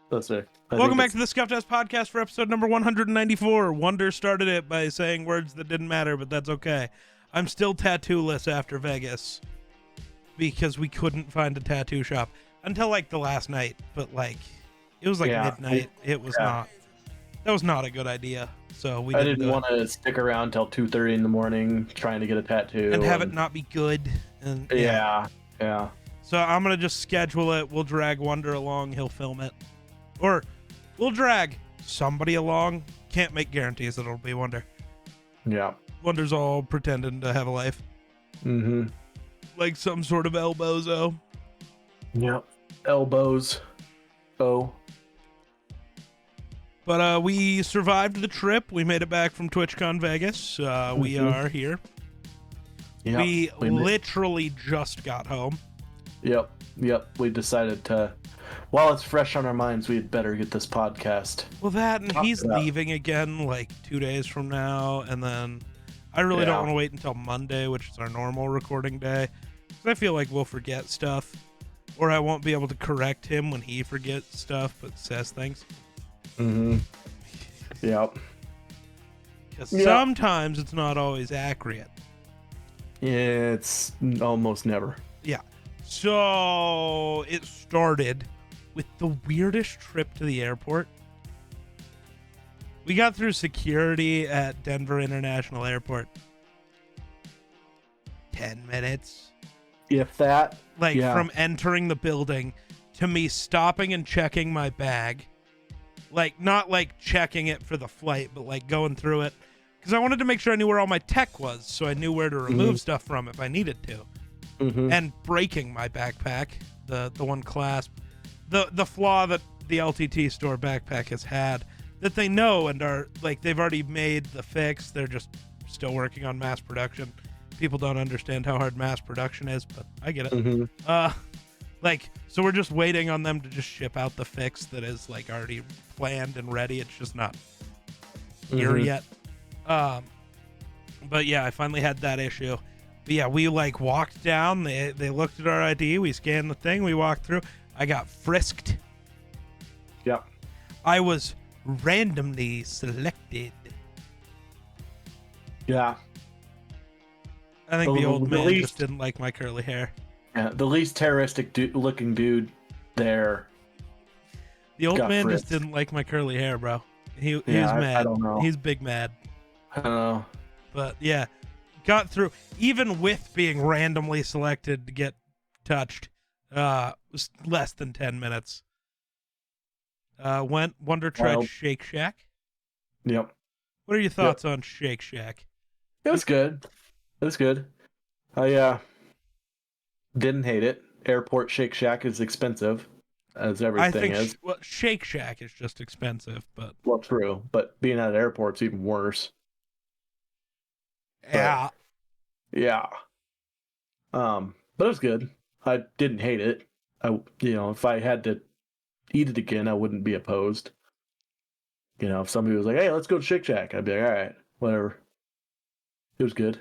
That's it. Welcome back to the Scuffed Ass Podcast for episode number 194. Wonder started it by saying words that didn't matter, but that's okay. I'm still tattoo-less after Vegas because we couldn't find a tattoo shop until like the last night, but like it was like midnight. It was not. That was not a good idea. So I didn't want to stick around till 2:30 in the morning trying to get a tattoo and have it not be good. And yeah. So I'm gonna just schedule it. We'll drag Wonder along. He'll film it, or we'll drag somebody along. Can't make guarantees that it'll be Wonder. Yeah. Wonder's all pretending to have a life. Mm-hmm. Like some sort of elbozo. Yep. Elbows. Oh. But we survived the trip. We made it back from TwitchCon Vegas. We are here. Yep. We literally just got home. Yep. We decided to, while it's fresh on our minds, we'd better get this podcast. Well, that, and he's leaving again like 2 days from now. And then I really don't want to wait until Monday, which is our normal recording day. Because I feel like we'll forget stuff. Or I won't be able to correct him when he forgets stuff but says things. Mm-hmm. Yep. Because sometimes it's not always accurate. Yeah, it's almost never. Yeah. So it started with the weirdest trip to the airport. We got through security at Denver International Airport. 10 minutes. If that. Like from entering the building to me stopping and checking my bag. Like, not like checking it for the flight, but like going through it. Because I wanted to make sure I knew where all my tech was, so I knew where to remove stuff from if I needed to. And breaking my backpack, the one clasp. The flaw that the LTT store backpack has had, that they know and are, like, they've already made the fix. They're just still working on mass production. People don't understand how hard mass production is, but I get it. So we're just waiting on them to just ship out the fix that is like already planned and ready. It's just not here yet. But yeah, I finally had that issue. But yeah, we like walked down. They looked at our ID. We scanned the thing. We walked through. I got frisked. Yep. I was randomly selected. Yeah. I think the old man just didn't like my curly hair. Yeah, the least terroristic looking dude there. The old man just didn't like my curly hair, bro. He was mad. I don't know. He's big mad. I don't know. But yeah, got through. Even with being randomly selected to get touched, was less than 10 minutes. Wonder tried Shake Shack. Yep. What are your thoughts on Shake Shack? It was good. I didn't hate it. Airport Shake Shack is expensive, as everything is. Well, Shake Shack is just expensive, but... Well, true, but being at an airport's even worse. Yeah. But it was good. I didn't hate it. If I had to eat it again, I wouldn't be opposed. If somebody was like, hey, let's go to Shake Shack, I'd be like, all right, whatever. It was good.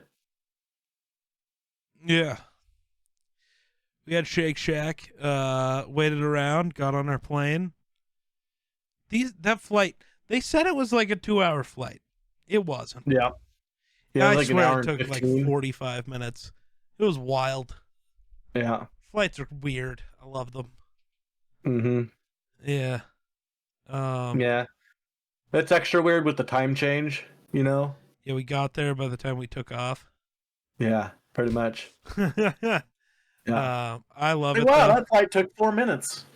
Yeah. We had Shake Shack, waited around, got on our plane. That flight, they said it was like a 2-hour flight. It wasn't. Yeah. I like swear it took 15. Like 45 minutes. It was wild. Yeah. Flights are weird. I love them. Mm-hmm. Yeah. Yeah. That's extra weird with the time change, Yeah, we got there by the time we took off. Yeah, pretty much. Yeah. I love it. Wow, that flight took 4 minutes.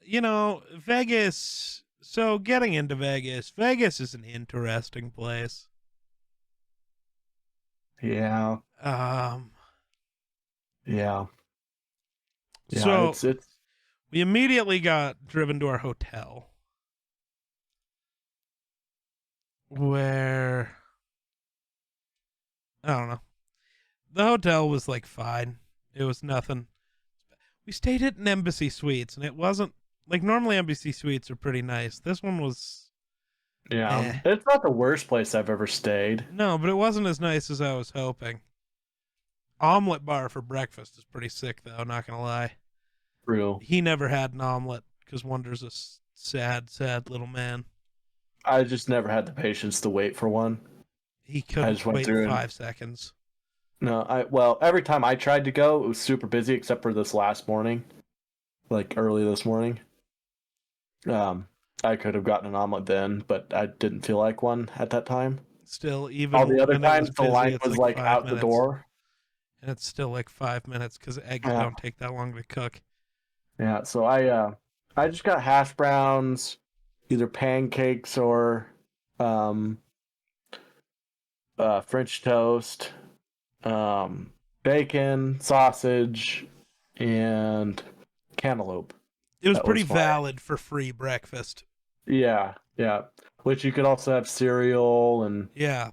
Vegas. So getting into Vegas is an interesting place. Yeah. Yeah. So it's we immediately got driven to our hotel, where I don't know. The hotel was like fine. It was nothing. We stayed at an Embassy Suites, and it wasn't like normally Embassy Suites are pretty nice. This one was. Yeah, It's not the worst place I've ever stayed. No, but it wasn't as nice as I was hoping. Omelet bar for breakfast is pretty sick, though. Not gonna lie. True. He never had an omelet because Wonder's a sad, sad little man. I just never had the patience to wait for one. He I couldn't just went wait through and 5 seconds. no, well, every time I tried to go, it was super busy except for this last morning, like early this morning. Um, I could have gotten an omelet then, but I didn't feel like one at that time. Still, All even the other when it was times, the busy, line it's was like like 5 out the minutes. door. And it's still like 5 minutes because eggs Yeah, don't take that long to cook. yeah. So I just got hash browns, either pancakes or um, French toast, bacon, sausage, and cantaloupe. It was That pretty was my valid for free breakfast. yeah, yeah. Which you could also have cereal and Yeah,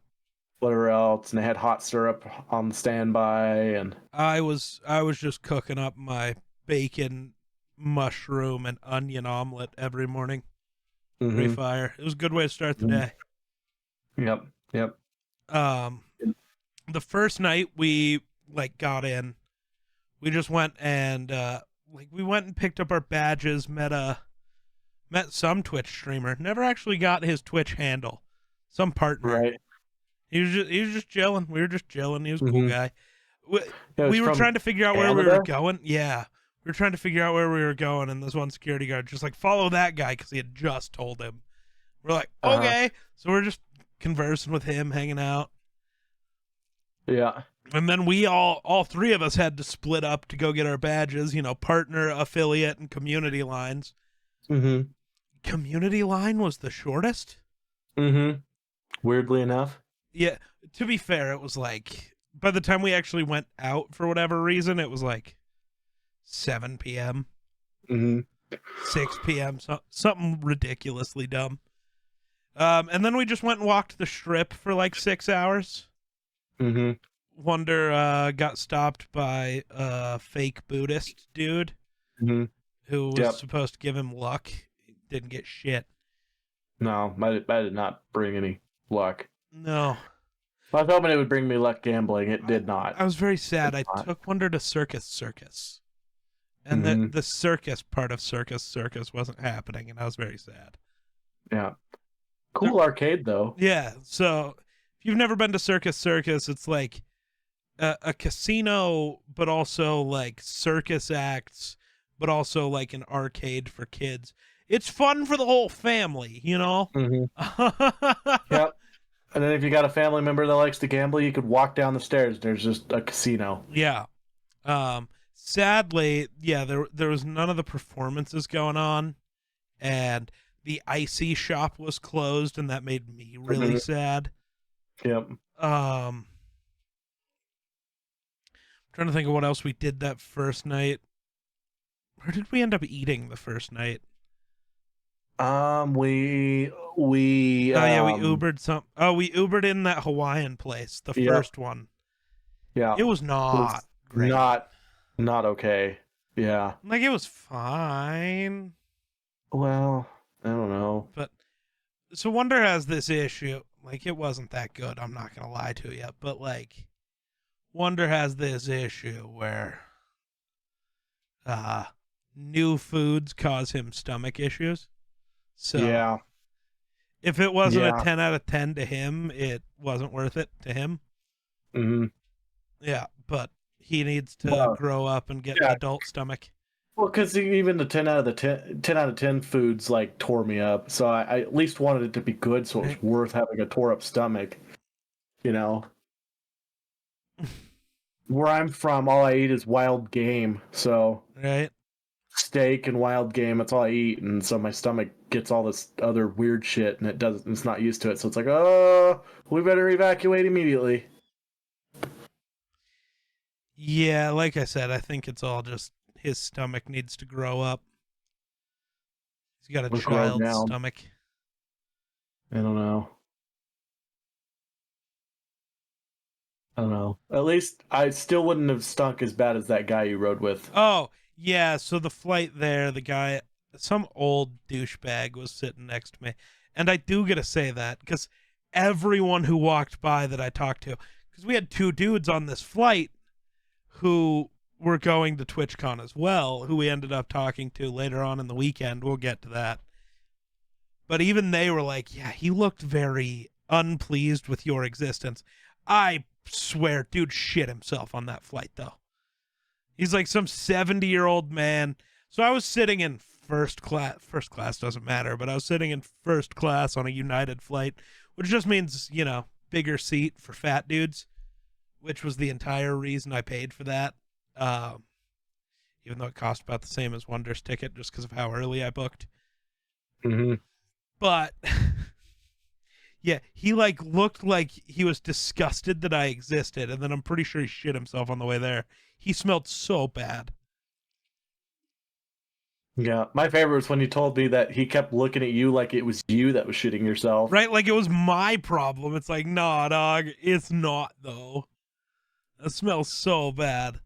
whatever else, and they had hot syrup on the standby, and I was just cooking up my bacon, mushroom, and onion omelet every morning. Pretty mm-hmm, fire. It was a good way to start the mm-hmm. day. Yep, yep, Um, the first night we like got in, we just went and like we went and picked up our badges, met some Twitch streamer. Never actually got his Twitch handle. Some partner. right. He was just chilling. We were just chilling. He was a cool Mm-hmm. guy. We, Yeah, it was we were from trying to figure out where we were Canada. going. Yeah, we were trying to figure out where we were going, and this one security guard just like follow that guy because he had just told him. We're like, Uh-huh. okay. So we're just conversing with him, hanging out. Yeah. And then we all three of us had to split up to go get our badges, partner, affiliate, and community lines. Mm-hmm. Community line was the shortest. Mm-hmm. Weirdly enough. Yeah, to be fair, it was like by the time we actually went out for whatever reason, it was like 7 p.m., Mm-hmm. 6 p.m., something ridiculously dumb. And then we just went and walked the strip for like 6 hours. Mm-hmm. Wonder got stopped by a fake Buddhist dude Mm-hmm. who was Yep. supposed to give him luck. Didn't get shit. No, I did not bring any luck. No. I was hoping it would bring me luck gambling. It did not. I was very sad. I Not. took Wonder to Circus. And Mm-hmm. the circus part of Circus wasn't happening, and I was very sad. Yeah. Cool arcade though. Yeah, so if you've never been to Circus, it's like a casino, but also like circus acts, but also like an arcade for kids. It's fun for the whole family, you know? Mm-hmm. Yep. And then if you got a family member that likes to gamble, you could walk down the stairs. There's just a casino. Yeah. Sadly, yeah, there was none of the performances going on, and the icy shop was closed, and that made me really Mhm. sad. Yep. Trying to think of what else we did that first night. Where did we end up eating the first night? We Oh yeah, we Ubered some. Oh, we Ubered in that Hawaiian place, the Yep. first one. Yeah. It was It not was great. not okay. Yeah. Like it was fine, Well, I don't know. but so Wonder has this issue. Like it wasn't that good. I'm not gonna lie to you, but like Wonder has this issue where new foods cause him stomach issues. So Yeah. if it wasn't Yeah. a 10 out of 10 to him, it wasn't worth it to him. Mm-hmm. Yeah, but he needs to Well, grow up and get an yeah. adult stomach. Well, because even the 10 out of 10 foods like tore me up. So I at least wanted it to be good, so it was Right. worth having a tore up stomach. You know, where I'm from, all I eat is wild game. So Right? steak and wild game, that's all I eat, and so my stomach gets all this other weird shit, and it's not used to it. So it's like, oh, we better evacuate immediately. Yeah, like I said, I think it's all just his stomach needs to grow up. He's got a We're growing child's down. stomach. I don't know. At least I still wouldn't have stunk as bad as that guy you rode with. Oh, yeah, so the flight there, the guy, some old douchebag was sitting next to me. And I do gotta say that, because everyone who walked by that I talked to, because we had two dudes on this flight who were going to TwitchCon as well, who we ended up talking to later on in the weekend. We'll get to that. But even they were like, yeah, he looked very unpleased with your existence. I swear, dude shit himself on that flight, though. He's like some 70-year-old man. So I was sitting in first class. First class doesn't matter, but I was sitting in first class on a United flight, which just means, bigger seat for fat dudes, which was the entire reason I paid for that. Even though it cost about the same as Wonder's ticket just because of how early I booked. Mm-hmm. But yeah, he like looked like he was disgusted that I existed, and then I'm pretty sure he shit himself on the way there. He smelled so bad. Yeah, my favorite was when he told me that he kept looking at you like it was you that was shitting yourself. Right? Like it was my problem. It's like, nah, dog, it's not though. It smells so bad.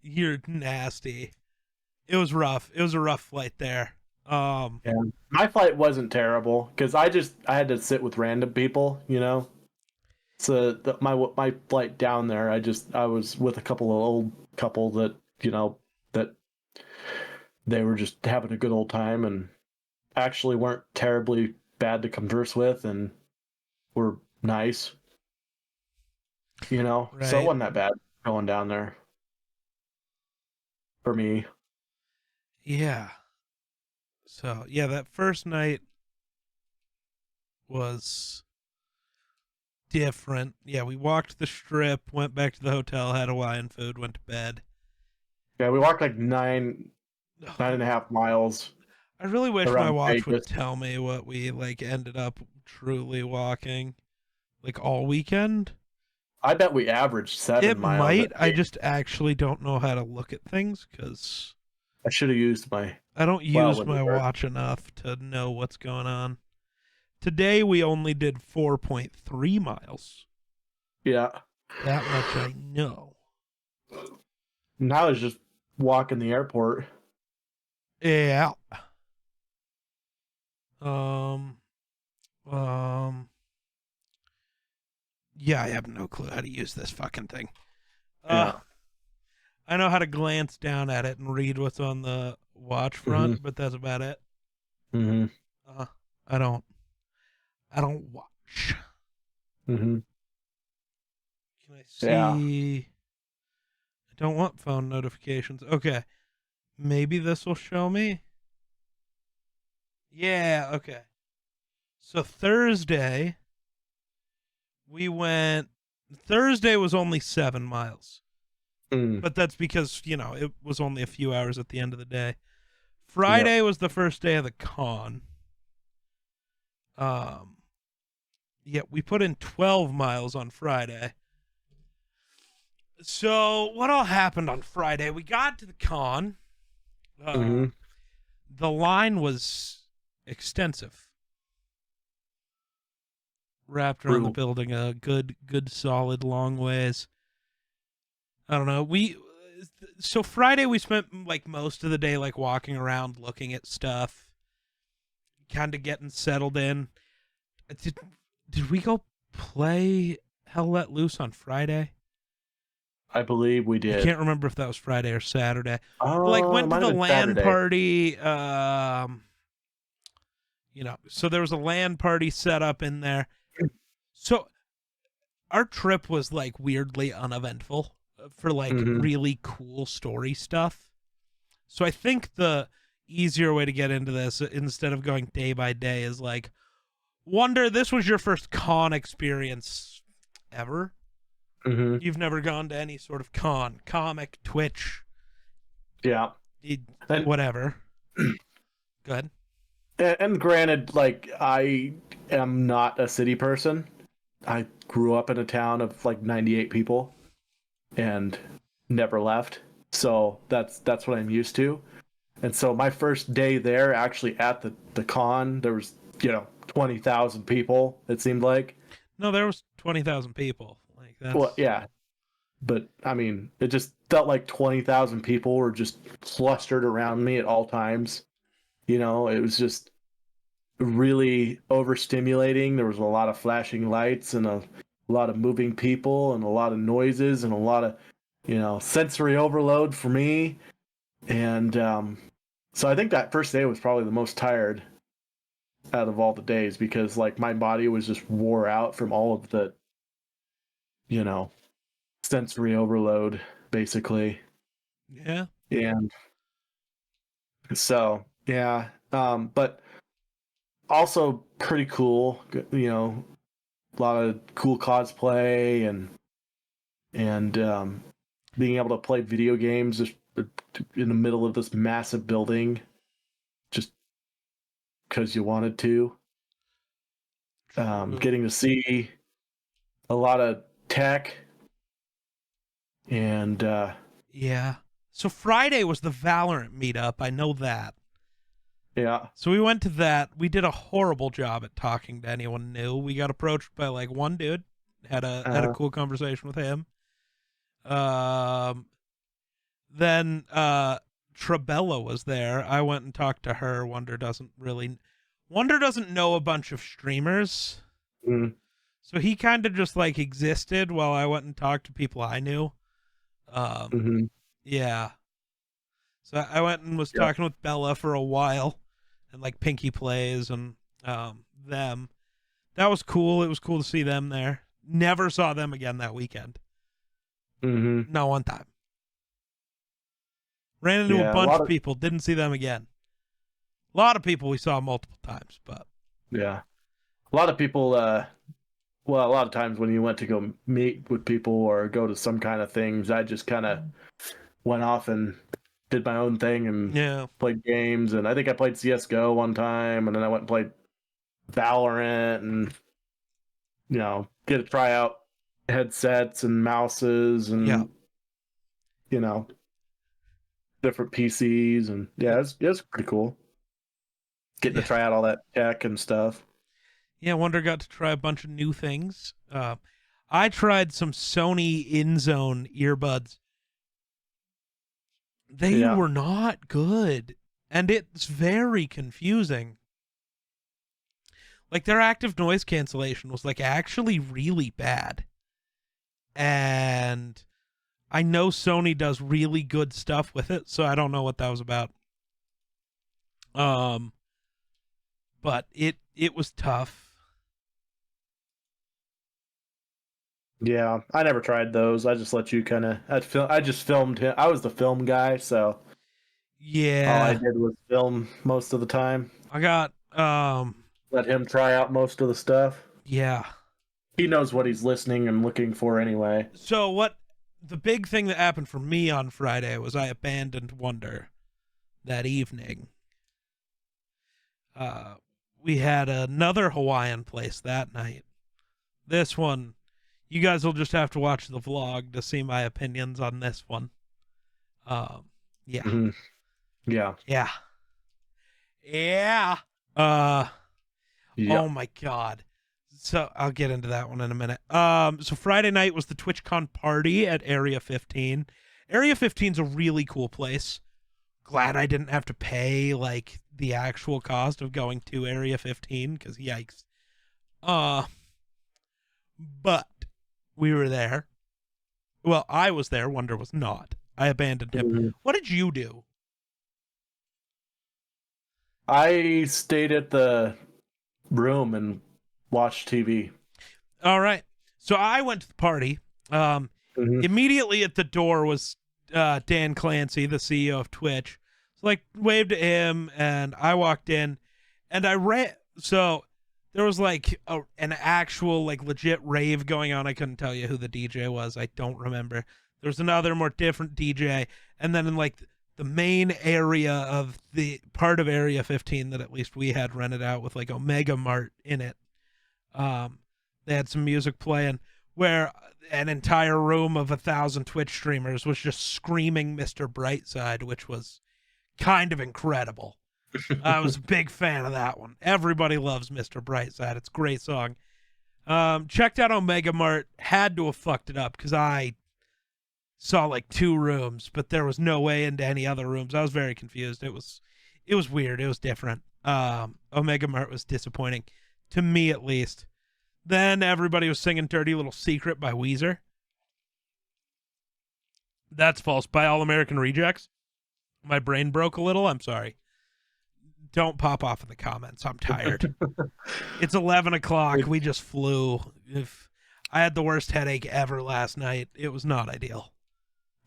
You're nasty. It was rough. It was a rough flight there. Yeah. My flight wasn't terrible because I had to sit with random people, So my flight down there, I was with a couple of old couple that that they were just having a good old time and actually weren't terribly bad to converse with and were nice, So it Right. wasn't that bad going down there for me. Yeah. So yeah, that first night was different. Yeah, we walked the strip, went back to the hotel, had Hawaiian food, went to bed. Yeah, we walked like 9.5 miles I really wish my around watch would Vegas. tell me what we like ended up truly walking, like all weekend. I bet we averaged 7 It miles might. at I just actually don't know how to look at things because I should have used my I don't well use when my we were. watch enough to know what's going on. Today we only did 4.3 miles. Yeah. That much I know. Now it's just walking the airport. Yeah. Um. Um. Yeah, I have no clue how to use this fucking thing. Yeah. I know how to glance down at it and read what's on the watch front, Mm-hmm. but that's about it. Mm-hmm. Uh, I don't. I don't watch. Mm-hmm. Can I Yeah. see? I don't want phone notifications. Okay, maybe this will show me. Yeah. Okay. So Thursday we went. Thursday was only 7 miles, Mm. but that's because it was only a few hours at the end of the day. Yep. Friday was the first day of the con. Um, yeah, we put in 12 miles on Friday. So what all happened on Friday? We got to the con. Mm-hmm. The line was extensive, wrapped around the True. building a good, solid, long ways. I don't know. So Friday we spent like most of the day like walking around, looking at stuff, kind of getting settled in. Did we go play Hell Let Loose on Friday? I believe we I did. can't remember if that was Friday or Saturday. But like It went to might have the been LAN Saturday. party. So there was a LAN party set up in there. So our trip was like weirdly uneventful for like Mm-hmm. really cool story stuff. So I think the easier way to get into this instead of going day by day is like, Wonder, this was your first con experience ever? Mm-hmm. You've never gone to any sort of con, comic, Twitch, Yeah. And whatever. Good. and granted, like I am not a city person. I grew up in a town of like 98 people and never left. So that's what I'm used to. And so my first day there, actually at the con, there was 20,000 people. It seemed like. No, there was 20,000 people. Like Well, that's yeah, but I mean, it just felt like 20,000 people were just clustered around me at all times. It was just really overstimulating. There was a lot of flashing lights and a lot of moving people and a lot of noises and a lot of sensory overload for me. And so I think that first day was probably the most tired. out of all the days because like my body was just wore out from all of the, you know, sensory overload basically. Yeah. And so, yeah, but also pretty cool, you know, a lot of cool cosplay and being able to play video games just in the middle of this massive building just because you wanted to. True. Getting to see a lot of tech and Yeah. So Friday was the Valorant meetup. I know that. yeah, So we went to that. We did a horrible job at talking to anyone new. We got approached by like one dude, had a uh, cool conversation with him. Um, then Trabella was there. I went and talked to her. Wonder doesn't know a bunch of streamers. mm, So he kind of just like existed while I went and talked to people I knew. Um, mm-hmm, yeah. So I went and was yep, talking with Bella for a while, and like Pinky Plays and them. That was cool. It was cool to see them there. Never saw them again that weekend. mm-hmm, No one time. Ran into a yeah, a bunch lot of of people. Didn't see them again. A lot of people we saw multiple times, but yeah, a lot of people. Well, a lot of times when you went to go meet with people or go to some kind of things, I just kind of went off and did my own thing and yeah, played games. And I think I played CS:GO one time, and then I went and played Valorant, and you know, get to try out headsets and mouses, yeah, and you know, different PCs, and yeah, it's pretty cool getting to yeah, try out all that tech and stuff. yeah. Wonder got to try a bunch of new things. I tried some Sony InZone earbuds. They Yeah. were not good, and it's very confusing. Like their active noise cancellation was like actually really bad. And I know Sony does really good stuff with it, so I don't know what that was about. Um but it was tough. Yeah, I never tried those. I just let you kind of. I just filmed him. I was the film guy, so all I Yeah. did was film most of the time. I got Let him try out most of the stuff. yeah. He knows what he's listening and looking for anyway. So what the big thing that happened for me on Friday was I abandoned Wonder that evening. Uh we had another Hawaiian place that night. This one, you guys will just have to watch the vlog to see my opinions on this one. Um, yeah, Hmm. Yeah. yeah, yeah. Uh, Yeah. oh my god. So I'll get into that one in a minute. So Friday night was the TwitchCon party at Area 15. Area 15's a really cool place. Glad I didn't have to pay like the actual cost of going to Area 15 because yikes. Uh, but we were there. Well, I was there. Wonder was not. I abandoned him. Mhm. What did you do? I stayed at the room and watched TV. All right. So I went to the party. Um, Hmm. Immediately at the door was Dan Clancy, the CEO of Twitch. So like waved at him, and I walked in, and I ran. So there was like an actual like legit rave going on. I couldn't tell you who the DJ was. I don't remember. There was another more different DJ, and then in like the main area of the part of Area 15 that at least we had rented out with like Omega Mart in it. Um, they had some music playing where an entire room of 1,000 Twitch streamers was just screaming Mr. Brightside, which was kind of incredible. I was a big fan of that one. Everybody loves Mr. Brightside. It's a great song. Checked out Omega Mart. Had to have fucked it up because I saw like 2 rooms, but there was no way into any other rooms. I was very confused. It was weird. It was different. Omega Mart was disappointing to me at least. Then everybody was singing Dirty Little Secret by Weezer. That's false. By All American Rejects. My brain broke a little. I'm sorry. don't pop off in the comments. I'm tired. It's 11 o'clock. We just flew. If I had the worst headache ever last night, it was not ideal.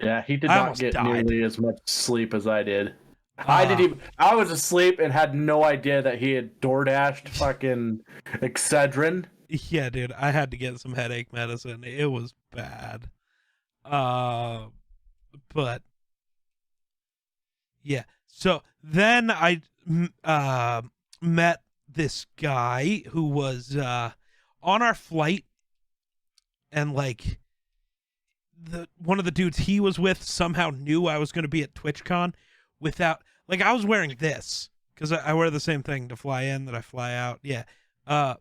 Yeah, he did I not almost get died. nearly as much sleep as I did. I was asleep and had no idea that he had DoorDashed fucking Excedrin. Yeah, dude, I had to get some headache medicine. It was bad. But yeah. So then I met this guy who was on our flight, and like one of the dudes he was with somehow knew I was going to be at TwitchCon without, like, I was wearing this because I wear the same thing to fly in that I fly out. Yeah. I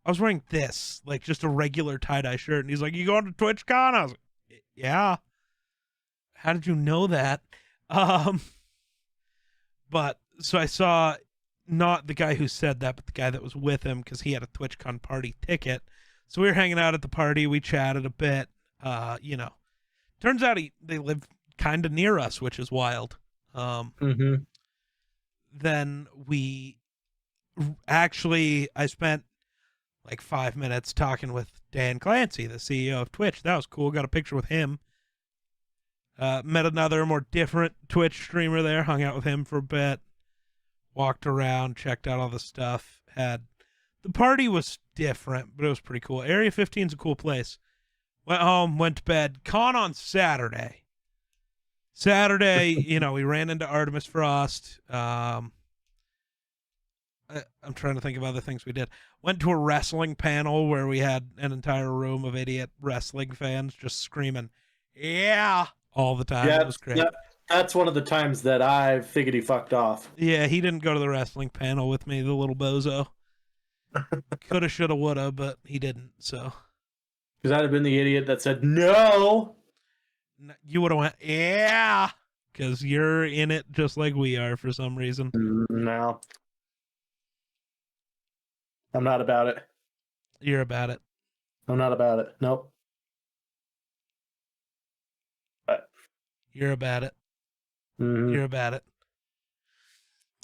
was wearing this, like just a regular tie-dye shirt, and he's like, "You going to TwitchCon?" I was like, "Yeah." How did you know that? But so I saw not the guy who said that, but the guy that was with him because he had a TwitchCon party ticket. So we were hanging out at the party. We chatted a bit. Turns out they live kind of near us, which is wild. Then I spent like 5 minutes talking with Dan Clancy, the CEO of Twitch. That was cool. Got a picture with him. Met another more different Twitch streamer there, hung out with him for a bit, walked around, checked out all the stuff. The party was different, but it was pretty cool. Area 15 is a cool place. Went home, went to bed. Con on Saturday. We ran into Artemis Frost. I'm trying to think of other things we did. Went to a wrestling panel where we had an entire room of idiot wrestling fans just screaming, "Yeah!" all the time. Yeah, it was great. That's one of the times that I figured he fucked off. Yeah, he didn't go to the wrestling panel with me, the little bozo. Coulda, shoulda, woulda, but he didn't, so. Because I'd have been the idiot that said, no! You would have went, yeah! Because you're in it just like we are for some reason. No. I'm not about it. You're about it. I'm not about it. Nope. But you're about it. Mm-hmm. You're about it.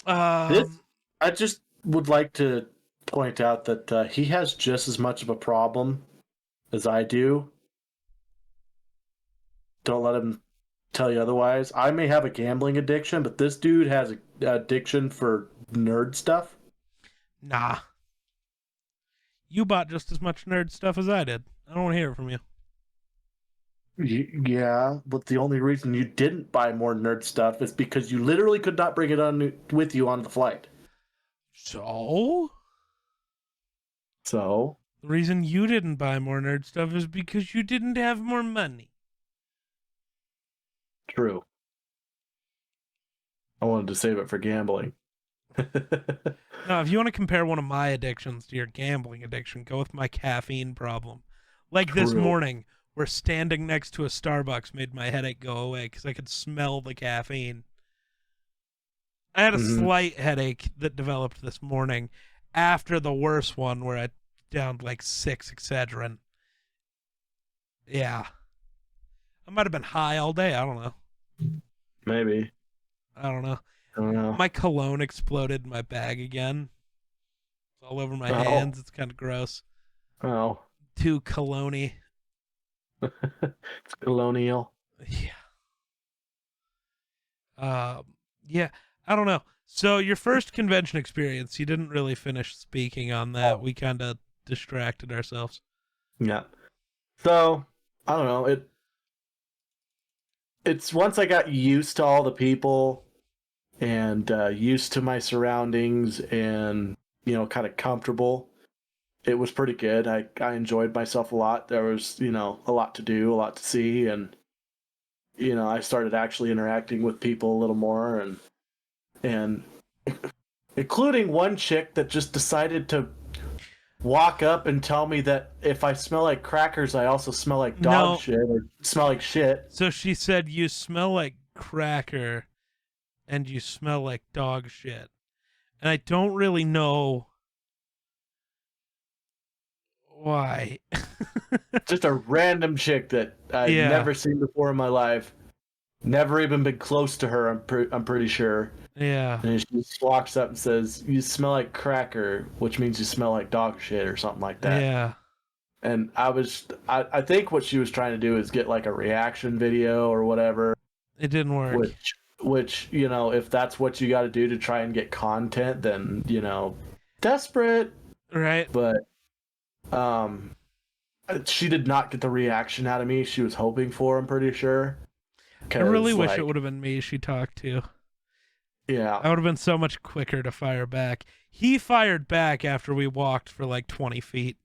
I just would like to point out that he has just as much of a problem as I do. Don't let him tell you otherwise. I may have a gambling addiction, but this dude has an addiction for nerd stuff. Nah. You bought just as much nerd stuff as I did. I don't want to hear it from you. Yeah, but the only reason you didn't buy more nerd stuff is because you literally could not bring it on with you on the flight. So? The reason you didn't buy more nerd stuff is because you didn't have more money. True. I wanted to save it for gambling. No, if you want to compare one of my addictions to your gambling addiction, go with my caffeine problem. Like True. This morning, where standing next to a Starbucks made my headache go away because I could smell the caffeine. I had a slight headache that developed this morning after the worst one where I downed like 6 Excedrin. Yeah. I might have been high all day. I don't know. Maybe. I don't know. I don't know. My cologne exploded in my bag again. It's all over my hands. It's kind of gross. Oh. Too cologne-y. It's colonial. Yeah. Yeah. I don't know. So your first convention experience, you didn't really finish speaking on that. We kind of distracted ourselves. Yeah. So, I don't know. It's once I got used to all the people and used to my surroundings and, kind of comfortable, it was pretty good. I enjoyed myself a lot. There was, a lot to do, a lot to see. And, I started actually interacting with people a little more and including one chick that just decided to walk up and tell me that if I smell like crackers, I also smell like dog shit or smell like shit. So she said, you smell like cracker and you smell like dog shit. And I don't really know why. Just a random chick that I've never seen before in my life. Never even been close to her, I'm pretty sure. Yeah. And she just walks up and says, "You smell like cracker," which means you smell like dog shit or something like that. Yeah. And I think what she was trying to do is get like a reaction video or whatever, It didn't work. which, you know, if that's what you got to do to try and get content, then, you know, desperate. Right. But she did not get the reaction out of me she was hoping for, I'm pretty sure. I really wish it would have been me she talked to. Yeah. I would have been so much quicker to fire back. He fired back after we walked for like 20 feet.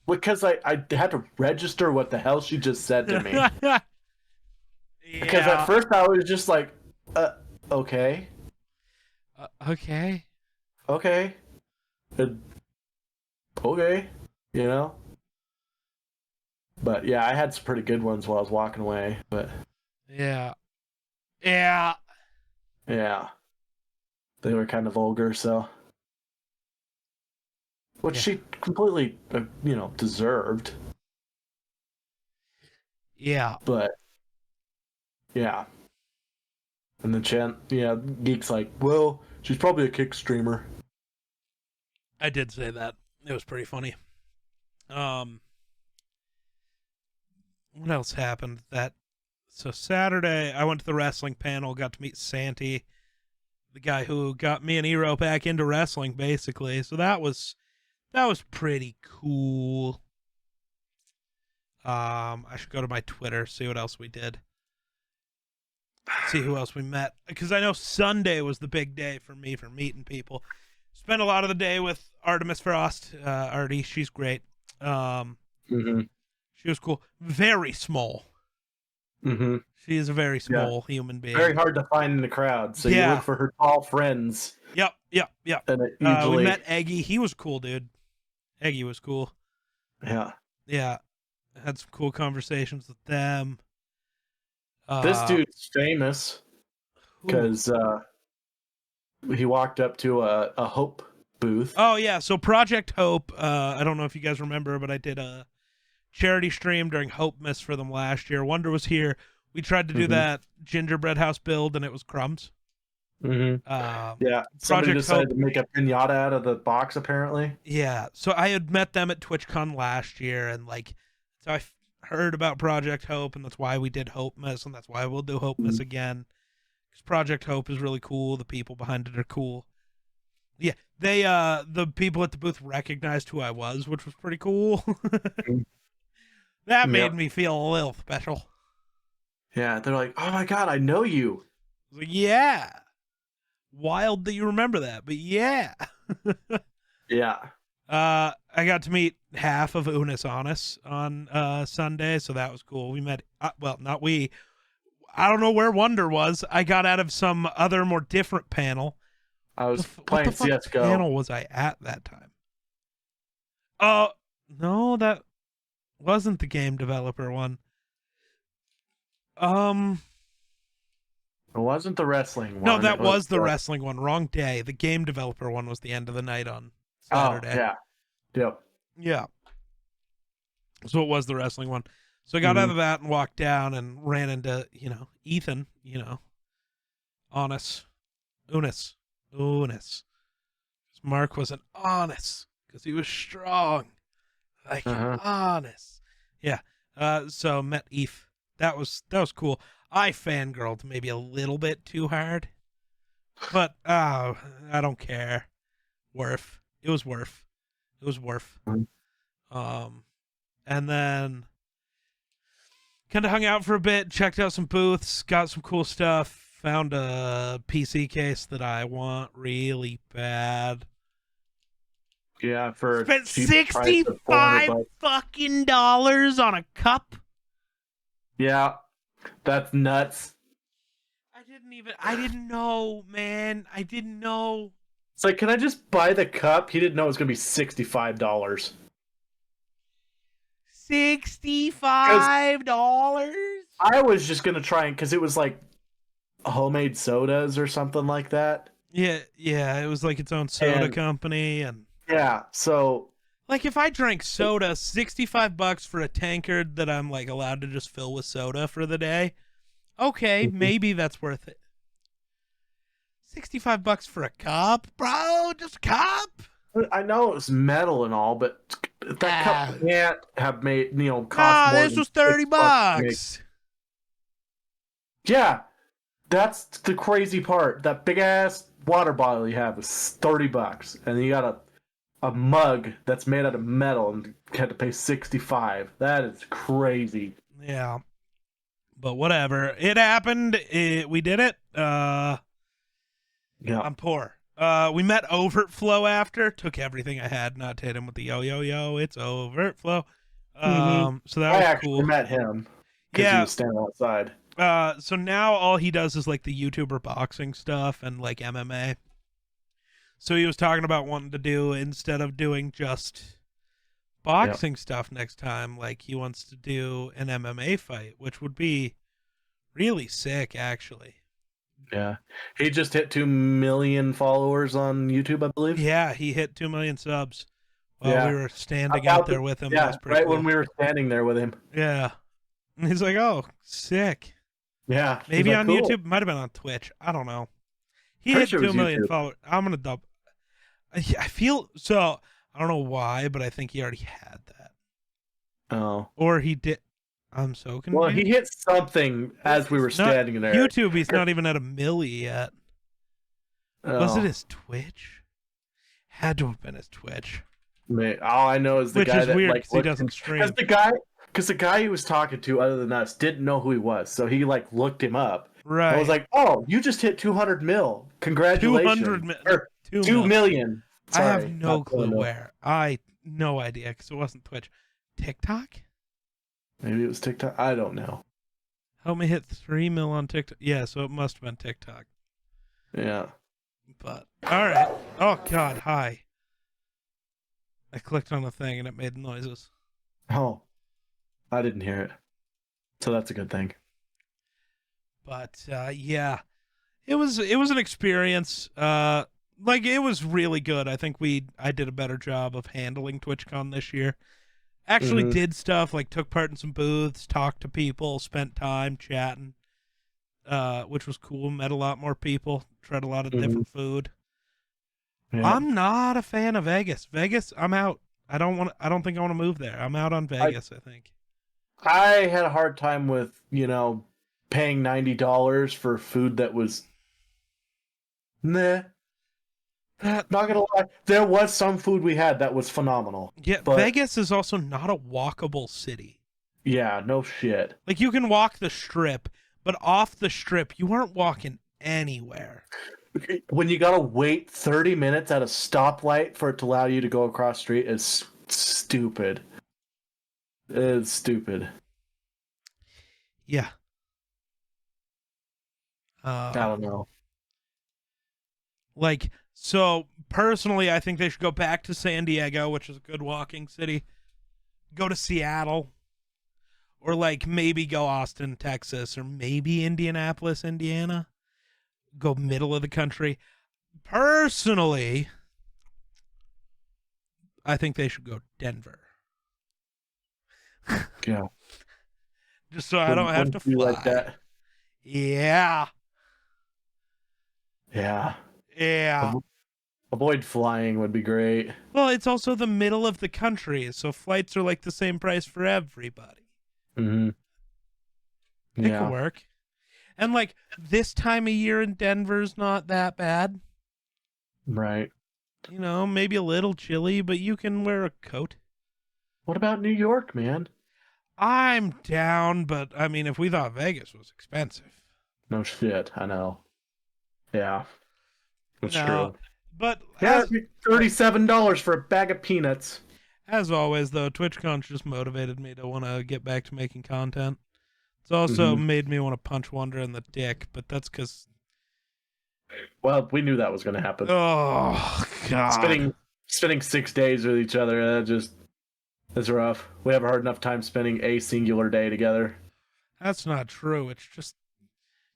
Because I had to register what the hell she just said to me. Yeah. Because at first I was just like, okay. Okay. Okay. Okay. You know? But yeah, I had some pretty good ones while I was walking away. But Yeah. Yeah. yeah. They were kind of vulgar, so. Which she completely, you know, deserved. Yeah. But yeah. And then Geek's like, well, she's probably a kick streamer. I did say that. It was pretty funny. What else happened? So Saturday, I went to the wrestling panel, got to meet Santi, the guy who got me and Ero back into wrestling, basically. So that was pretty cool. I should go to my Twitter, see what else we did. See who else we met. Because I know Sunday was the big day for me for meeting people. Spent a lot of the day with Artemis Frost. Artie, she's great. She was cool. Very small. She is a very small human being. Very hard to find in the crowd. So you look for her tall friends. Yep. And it usually... we met Eggy. He was cool, dude. Eggy was cool. Yeah. Yeah. Had some cool conversations with them. This dude's famous because he walked up to a Hope booth. Oh, yeah. So Project Hope, I don't know if you guys remember, but I did a charity stream during Hopemas for them last year. Wonder was here. We tried to do that gingerbread house build, and it was crumbs. Yeah, somebody decided to make a pinata out of the box, apparently. Yeah, so I had met them at TwitchCon last year, and like, so I heard about Project Hope, and that's why we did Hopemas, and that's why we'll do Hopemas again. Because Project Hope is really cool. The people behind it are cool. Yeah, they the people at the booth recognized who I was, which was pretty cool. That made me feel a little special. Yeah, they're like, "Oh my god, I know you." I was like, yeah. Wild that you remember that, but yeah. Yeah. I got to meet half of Unis Honest on Sunday, so that was cool. We met, well, not we. I don't know where Wonder was. I got out of some other, more different panel. I was playing CSGO. What panel was I at that time? Oh, no, that wasn't the game developer one. It wasn't the wrestling one. No, that was the wrestling one. Wrong day. The game developer one was the end of the night on Saturday. Oh, yeah. Yep. Yeah. So it was the wrestling one. So I got out of that and walked down and ran into, Ethan, Unis. Mark was an honest because he was strong. Like honest. Yeah. So met Eve. That was cool. I fangirled maybe a little bit too hard. But I don't care. It was worth. And then kind of hung out for a bit, checked out some booths, got some cool stuff, found a PC case that I want really bad. Yeah, for spent $65 fucking dollars on a cup. Yeah, that's nuts. I didn't know, man. I didn't know. It's like, can I just buy the cup? He didn't know it was going to be $65. $65? I was just going to try because it was like homemade sodas or something like that. Yeah, it was like its own soda company. And yeah, so like if I drank soda, $65 for a tankard that I'm like allowed to just fill with soda for the day, okay, maybe that's worth it. $65 for a cup, bro? Just a cup? I know it's metal and all, but that cup can't have cost Nah, more this than was 30 $6 to make. bucks. Yeah, that's the crazy part. That big ass water bottle you have is $30, and you got a mug that's made out of metal and had to pay 65. That is crazy. Yeah. But whatever. It happened. We did it. Yeah. I'm poor. We met Overtflow after. Took everything I had, not to hit him with the yo yo yo. It's Overtflow. So that I was actually cool. met him because he Yeah. was standing outside. So now all he does is like the YouTuber boxing stuff and like MMA. So he was talking about wanting to do, instead of doing just boxing stuff next time, like he wants to do an MMA fight, which would be really sick, actually. Yeah. He just hit 2 million followers on YouTube, I believe. Yeah, he hit 2 million subs while we Yeah. were standing out there with him. That Yeah, was pretty right cool. when we were standing there with him. Yeah. And he's like, oh, sick. Yeah. Maybe like, on cool. YouTube. Might have been on Twitch. I don't know. He Pretty hit sure it 2 was million YouTube. followers. I'm going to double. I feel so. I don't know why, but I think he already had that. Oh. Or he did. I'm so confused. Well, he hit something as we were standing there. YouTube, he's not even at a milli yet. Oh. Was it his Twitch? Had to have been his Twitch. All I know is the Which guy is that weird like because he doesn't stream. Because the guy he was talking to, other than us, didn't know who he was, so he like looked him up. Right. I was like, "Oh, you just hit 200 mil! Congratulations!" 2 million. Sorry, I have Sorry, no clue where. No idea because it wasn't Twitch. TikTok? Maybe it was TikTok. I don't know. Help me hit 3 mil on TikTok. Yeah, so it must have been TikTok. Yeah. But all right. Oh God, hi. I clicked on the thing and it made noises. Oh, I didn't hear it. So that's a good thing. But yeah, it was an experience. Like it was really good. I think I did a better job of handling TwitchCon this year. Actually did stuff like took part in some booths, talked to people, spent time chatting, which was cool. Met a lot more people, tried a lot of different food. Yeah. I'm not a fan of Vegas. Vegas, I'm out. I don't think I want to move there. I'm out on Vegas, I think. I had a hard time with, paying $90 for food that was nah. Not gonna lie, there was some food we had that was phenomenal. Yeah, but Vegas is also not a walkable city. Yeah, no shit. Like you can walk the strip, but off the strip, you aren't walking anywhere. When you gotta wait 30 minutes at a stoplight for it to allow you to go across the street is stupid. It's stupid. Yeah. I don't know. Like, so personally, I think they should go back to San Diego, which is a good walking city. Go to Seattle. Or like maybe go Austin, Texas, or maybe Indianapolis, Indiana. Go middle of the country. Personally, I think they should go Denver. Yeah. Just so I don't have to fly. Like that. Yeah. Yeah. Yeah. Avoid flying would be great. Well, it's also the middle of the country, so flights are like the same price for everybody. Mm-hmm. It could work. And like this time of year in Denver's not that bad. Right. Maybe a little chilly, but you can wear a coat. What about New York, man? I'm down, but I mean, if we thought Vegas was expensive. No shit, I know. Yeah. That's true. But $37 for a bag of peanuts. As always, though, TwitchCon just motivated me to want to get back to making content. It's also made me want to punch Wonder in the dick, but that's because... Well, we knew that was going to happen. Oh, God. Spending 6 days with each other, that's rough. We have a hard enough time spending a singular day together. That's not true. It's just...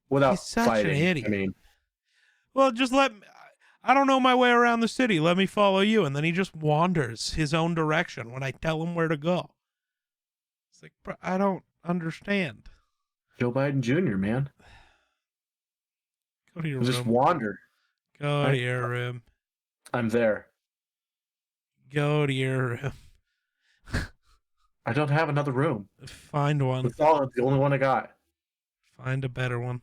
Without he's such fighting, an idiot. I mean... Well, just I don't know my way around the city. Let me follow you. And then he just wanders his own direction when I tell him where to go. It's like, bro, I don't understand. Joe Biden Jr., man. Go to your just room. wander. Go to your room. I'm there. Go to your room. I don't have another room. Find one. That's all. It's the only one I got. Find a better one.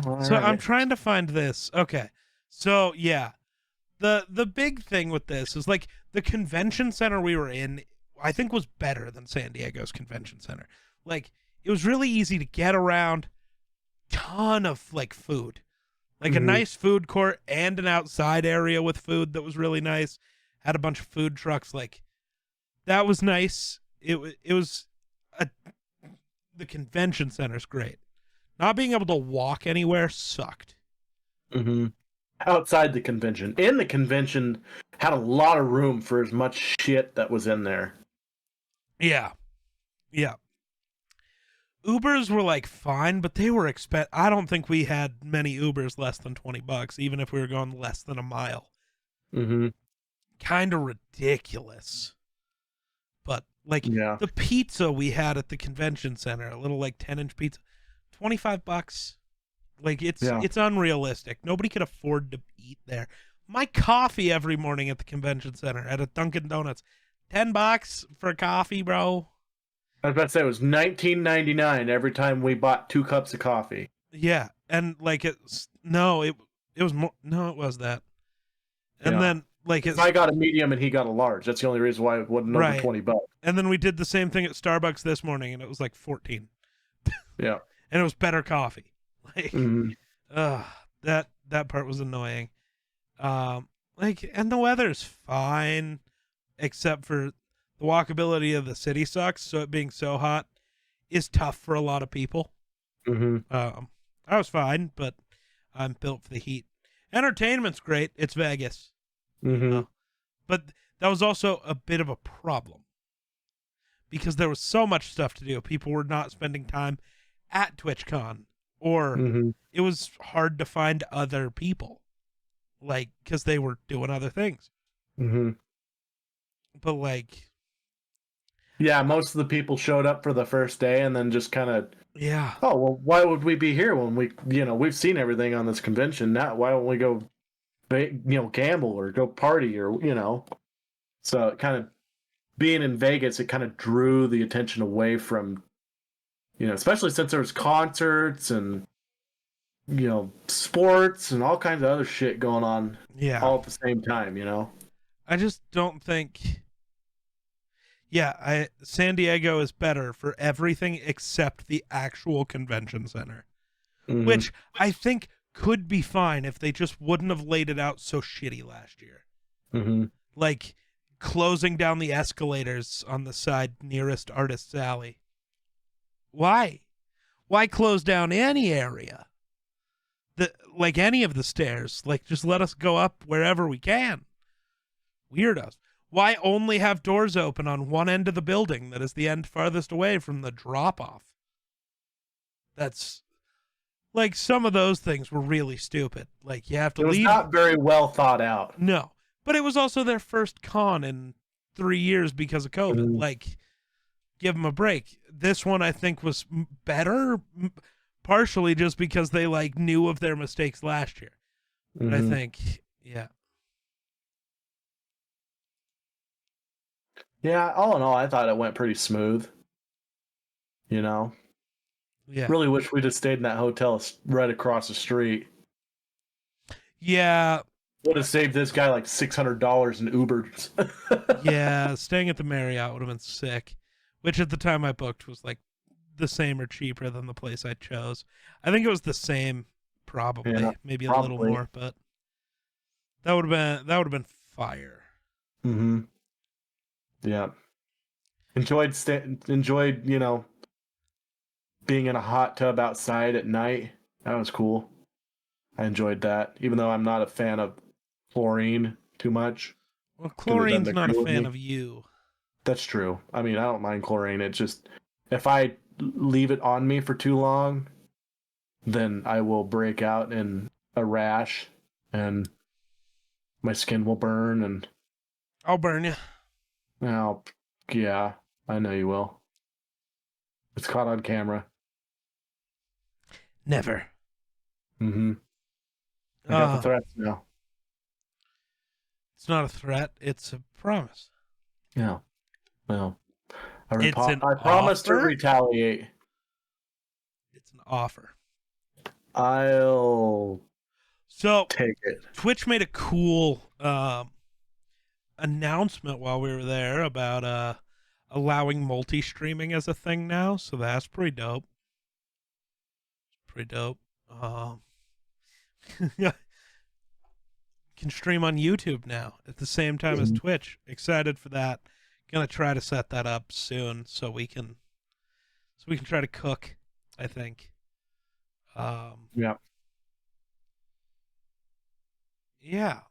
All So I'm right. trying to find this. Okay. So yeah. The big thing with this is like the convention center we were in, I think was better than San Diego's convention center. Like it was really easy to get around, ton of like food. Like a nice food court and an outside area with food that was really nice. Had a bunch of food trucks. Like that was nice. It was a the convention center's great. Not being able to walk anywhere sucked. Mm-hmm. Outside the convention. In the convention, had a lot of room for as much shit that was in there. Yeah. Yeah. Ubers were like fine, but they were I don't think we had many Ubers less than $20, even if we were going less than a mile. Mm-hmm. Kind of ridiculous. But like the pizza we had at the convention center, a little like 10-inch pizza, $25. Like it's unrealistic. Nobody could afford to eat there. My coffee every morning at the convention center at a Dunkin' Donuts, $10 for coffee, bro. I was about to say it was $19.99 every time we bought 2 cups of coffee. Yeah, and like it was more. No, it was that. And then like I got a medium and he got a large. That's the only reason why it wasn't over $20. And then we did the same thing at Starbucks this morning, and it was like 14. Yeah, and it was better coffee. Like, that part was annoying. Like, and the weather's fine, except for the walkability of the city sucks. So it being so hot is tough for a lot of people. I was fine, but I'm built for the heat. Entertainment's great. It's Vegas. But that was also a bit of a problem because there was so much stuff to do. People were not spending time at TwitchCon, or it was hard to find other people, like, because they were doing other things. But like, yeah, most of the people showed up for the first day and then just kind of, oh, well, why would we be here when we've seen everything on this convention? Now, why don't we go, gamble or go party or, So it kind of, being in Vegas, it kind of drew the attention away from, especially since there was concerts and, sports and all kinds of other shit going on all at the same time, I just don't think... San Diego is better for everything except the actual convention center, which I think could be fine if they just wouldn't have laid it out so shitty last year. Like closing down the escalators on the side nearest Artist's Alley. Why? Why close down any area? Like any of the stairs? Like just let us go up wherever we can. Weirdos. Why only have doors open on one end of the building that is the end farthest away from the drop-off? That's... Like, some of those things were really stupid. Like, you have to leave... It was not very well thought out. No. But it was also their first con in 3 years because of COVID. Like, give them a break. This one, I think, was better, partially just because they, like, knew of their mistakes last year. But I think, Yeah, all in all, I thought it went pretty smooth. Yeah. Really wish we'd have stayed in that hotel right across the street. Yeah. Would have saved this guy like $600 in Ubers. Yeah, staying at the Marriott would have been sick. Which at the time I booked was like the same or cheaper than the place I chose. I think it was the same, probably. Yeah, maybe a little more, but that would have been fire. Yeah. Enjoyed, being in a hot tub outside at night. That was cool. I enjoyed that, even though I'm not a fan of chlorine too much. Well, chlorine's not a fan of you. That's true. I mean, I don't mind chlorine. It's just, if I leave it on me for too long, then I will break out in a rash and my skin will burn and... I'll burn you. Oh, yeah, I know you will. It's caught on camera. Never. I got the Uh, threats now. it's not a threat. It's a promise. Yeah. Well, It's an I promise to offer. retaliate. It's an offer. I'll So take it. Twitch made a cool announcement while we were there about allowing multi-streaming as a thing now. So that's pretty dope. Pretty dope. Um, can stream on YouTube now at the same time as Mhm. Twitch. Excited for that. Gonna try to set that up soon so we can try to cook, I think. Yeah. Yeah.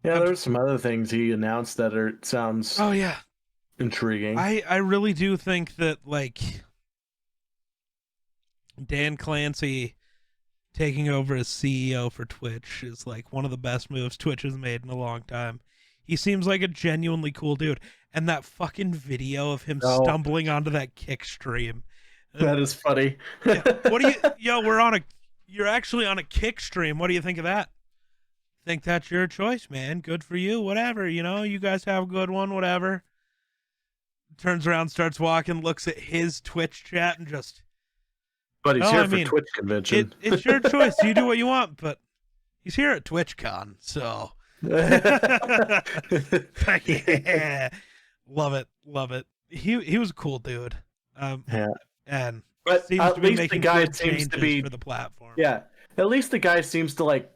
Yeah, I'm, there's some other things he announced that sounds oh yeah. intriguing. I really do think that like Dan Clancy taking over as CEO for Twitch is like one of the best moves Twitch has made in a long time. He seems like a genuinely cool dude. And that fucking video of him Oh, stumbling onto that kick stream. that is funny. Yeah. What do you yo, you're actually on a kick stream. What do you think of that? Think that's your choice, man. Good for you. Whatever, you guys have a good one, whatever. Turns around, starts walking, looks at his Twitch chat and just But he's well, here I for mean, Twitch convention. it's your choice. You do what you want, but he's here at TwitchCon, so yeah. Love it. Love it. He was a cool dude. Yeah. And But seems at to be least the making guy good seems to changes be, for the platform. yeah, at least the guy seems to like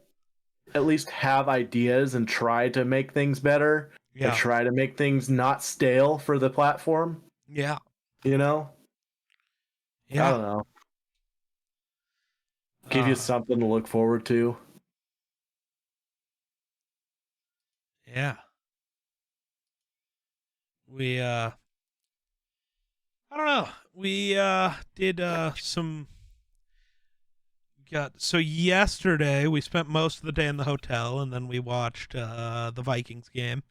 at least have ideas and try to make things better and Yeah. try to make things not stale for the platform. Yeah. You know? I Yeah. don't know. Give you something to look forward to. Yeah. We I don't know. We did some got so yesterday we spent most of the day in the hotel and then we watched the Vikings game.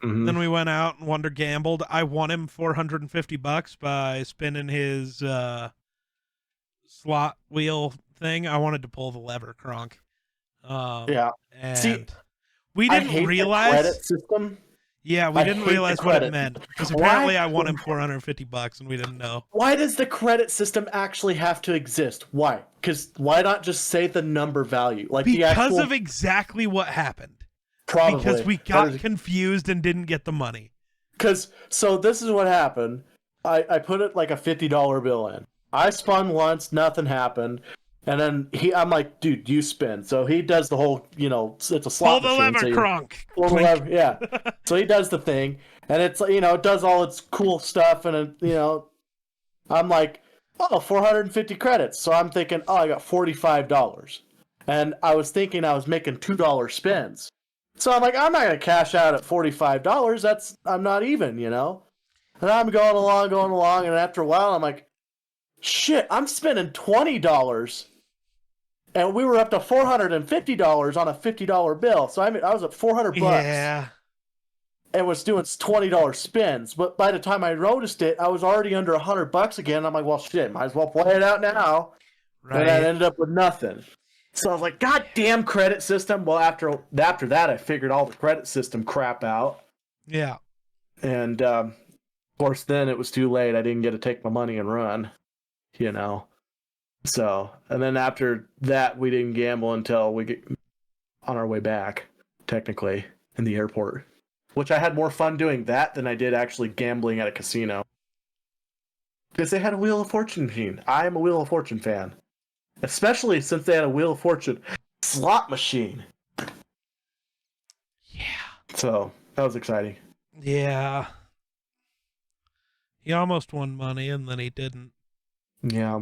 Mm-hmm. Then we went out and Wonder gambled. I won him $450 by spinning his slot wheel thing. I wanted to pull the lever, Kronk. Yeah. And See, we I didn't hate realize the credit system. Yeah, we I didn't hate the realize what it credit. meant because Why? apparently I won him $450 and we didn't know. Why does the credit system actually have to exist? Why? Because why not just say the number value? Like the Because actual, of exactly what happened. probably. Because we got confused and didn't get the money. So this is what happened. I put it like a $50 bill in. I spun once, nothing happened. And then I'm like, dude, you spin. So he does the whole, it's a slot Pull the machine. lever, So Kronk. pull the lever, yeah. So he does the thing, and it's it does all its cool stuff, and I'm like, oh, 450 credits. So I'm thinking, oh, I got $45, and I was thinking I was making $2 spins. So I'm like, I'm not gonna cash out at $45. I'm not even, And I'm going along, and after a while, I'm like, shit, I'm spending $20. And we were up to $450 on a $50 bill. So I was at $400. Yeah. And was doing $20 spins. But by the time I noticed it, I was already under $100 again. I'm like, well, shit, might as well play it out now. Right. And I ended up with nothing. So I was like, God damn credit system. Well, after that, I figured all the credit system crap out. Yeah. And of course, then it was too late. I didn't get to take my money and run. So, and then after that, we didn't gamble until we get on our way back, technically, in the airport. Which I had more fun doing that than I did actually gambling at a casino. Because they had a Wheel of Fortune machine. I am a Wheel of Fortune fan. Especially since they had a Wheel of Fortune slot machine. Yeah. So, that was exciting. Yeah. He almost won money and then he didn't. Yeah.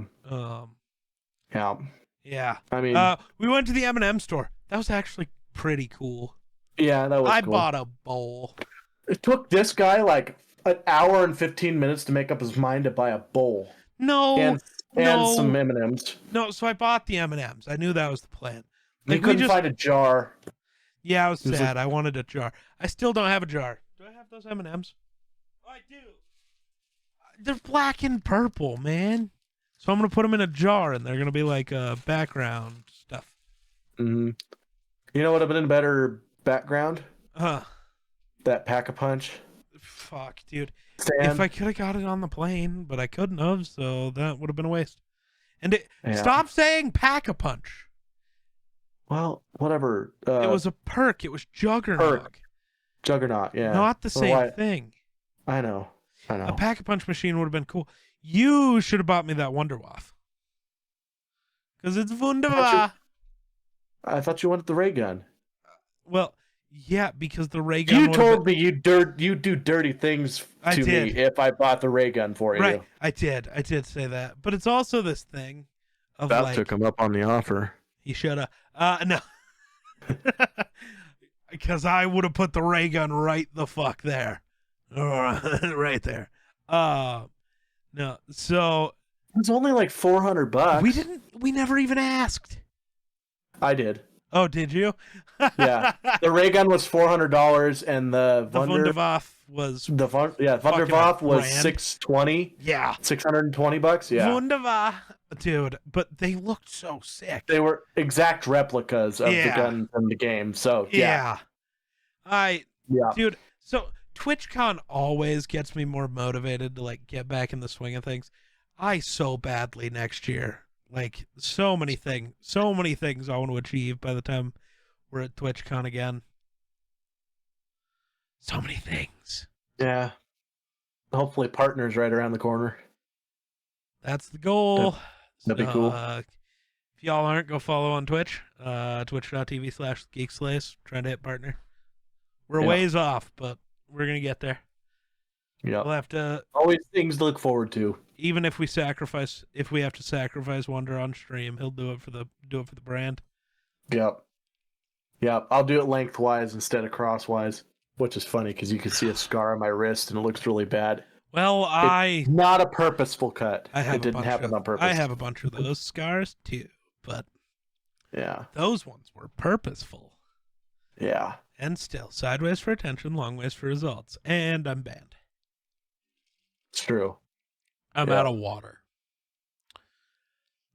Yeah. Yeah. I mean, we went to the M&M store. That was actually pretty cool. Yeah, that was I cool. bought a bowl. It took this guy like an hour and 15 minutes to make up his mind to buy a bowl. No. And some M&Ms. No, so I bought the M&Ms. I knew that was the plan. We couldn't find a jar. Yeah, I was sad. I wanted a jar. I still don't have a jar. Do I have those M&Ms? Oh, I do. They're black and purple, man. So I'm going to put them in a jar, and they're going to be like a background Mm-hmm. You know what would have been a better background? Huh. That Pack-a-Punch Fuck, dude. If stand. I could have got it on the plane, but I couldn't have, so that would have been a waste. And Yeah. stop saying Pack-a-Punch. Well, whatever. It was a perk. It was Juggernog. Perk. Juggernaut, yeah. Not the same thing. I know. A Pack-a-Punch machine would have been cool. You should have bought me that Wonderwaff. Because it's wunderbar. I thought you wanted the ray gun. Well, yeah, because the ray gun. You told me you do dirty things to me if I bought the ray gun for you. Right, I did say that. But it's also this thing of that took him up on the offer. He should have. No. Because I would have put the ray gun right the fuck there. Right there. No. So it's only like $400. We never even asked. I did. Oh, did you? Yeah. The ray gun was $400 and the Wunderwaff was Wunderwaff was $620. Yeah. $620, yeah. Wunderwaff. Dude, but they looked so sick. They were exact replicas of the guns in the game. So, yeah. Dude, so TwitchCon always gets me more motivated to like get back in the swing of things. I so badly next year. Like so many things I want to achieve by the time we're at TwitchCon again. So many things. Yeah. Hopefully partners right around the corner. That's the goal. That'd be cool. If y'all aren't, go follow on Twitch. Twitch.tv/GeekSlace. Trying to hit partner. We're ways off, but we're going to get there. Yeah. We'll have to. Always things to look forward to. Even if we have to sacrifice Wonder on stream, he'll do it for the brand. Yep. I'll do it lengthwise instead of crosswise, which is funny because you can see a scar on my wrist and it looks really bad. Well, it's not a purposeful cut. It didn't happen on purpose. I have a bunch of those scars too, but yeah, those ones were purposeful. Yeah. And still, sideways for attention, long ways for results, and I'm banned. It's true. I'm out of water.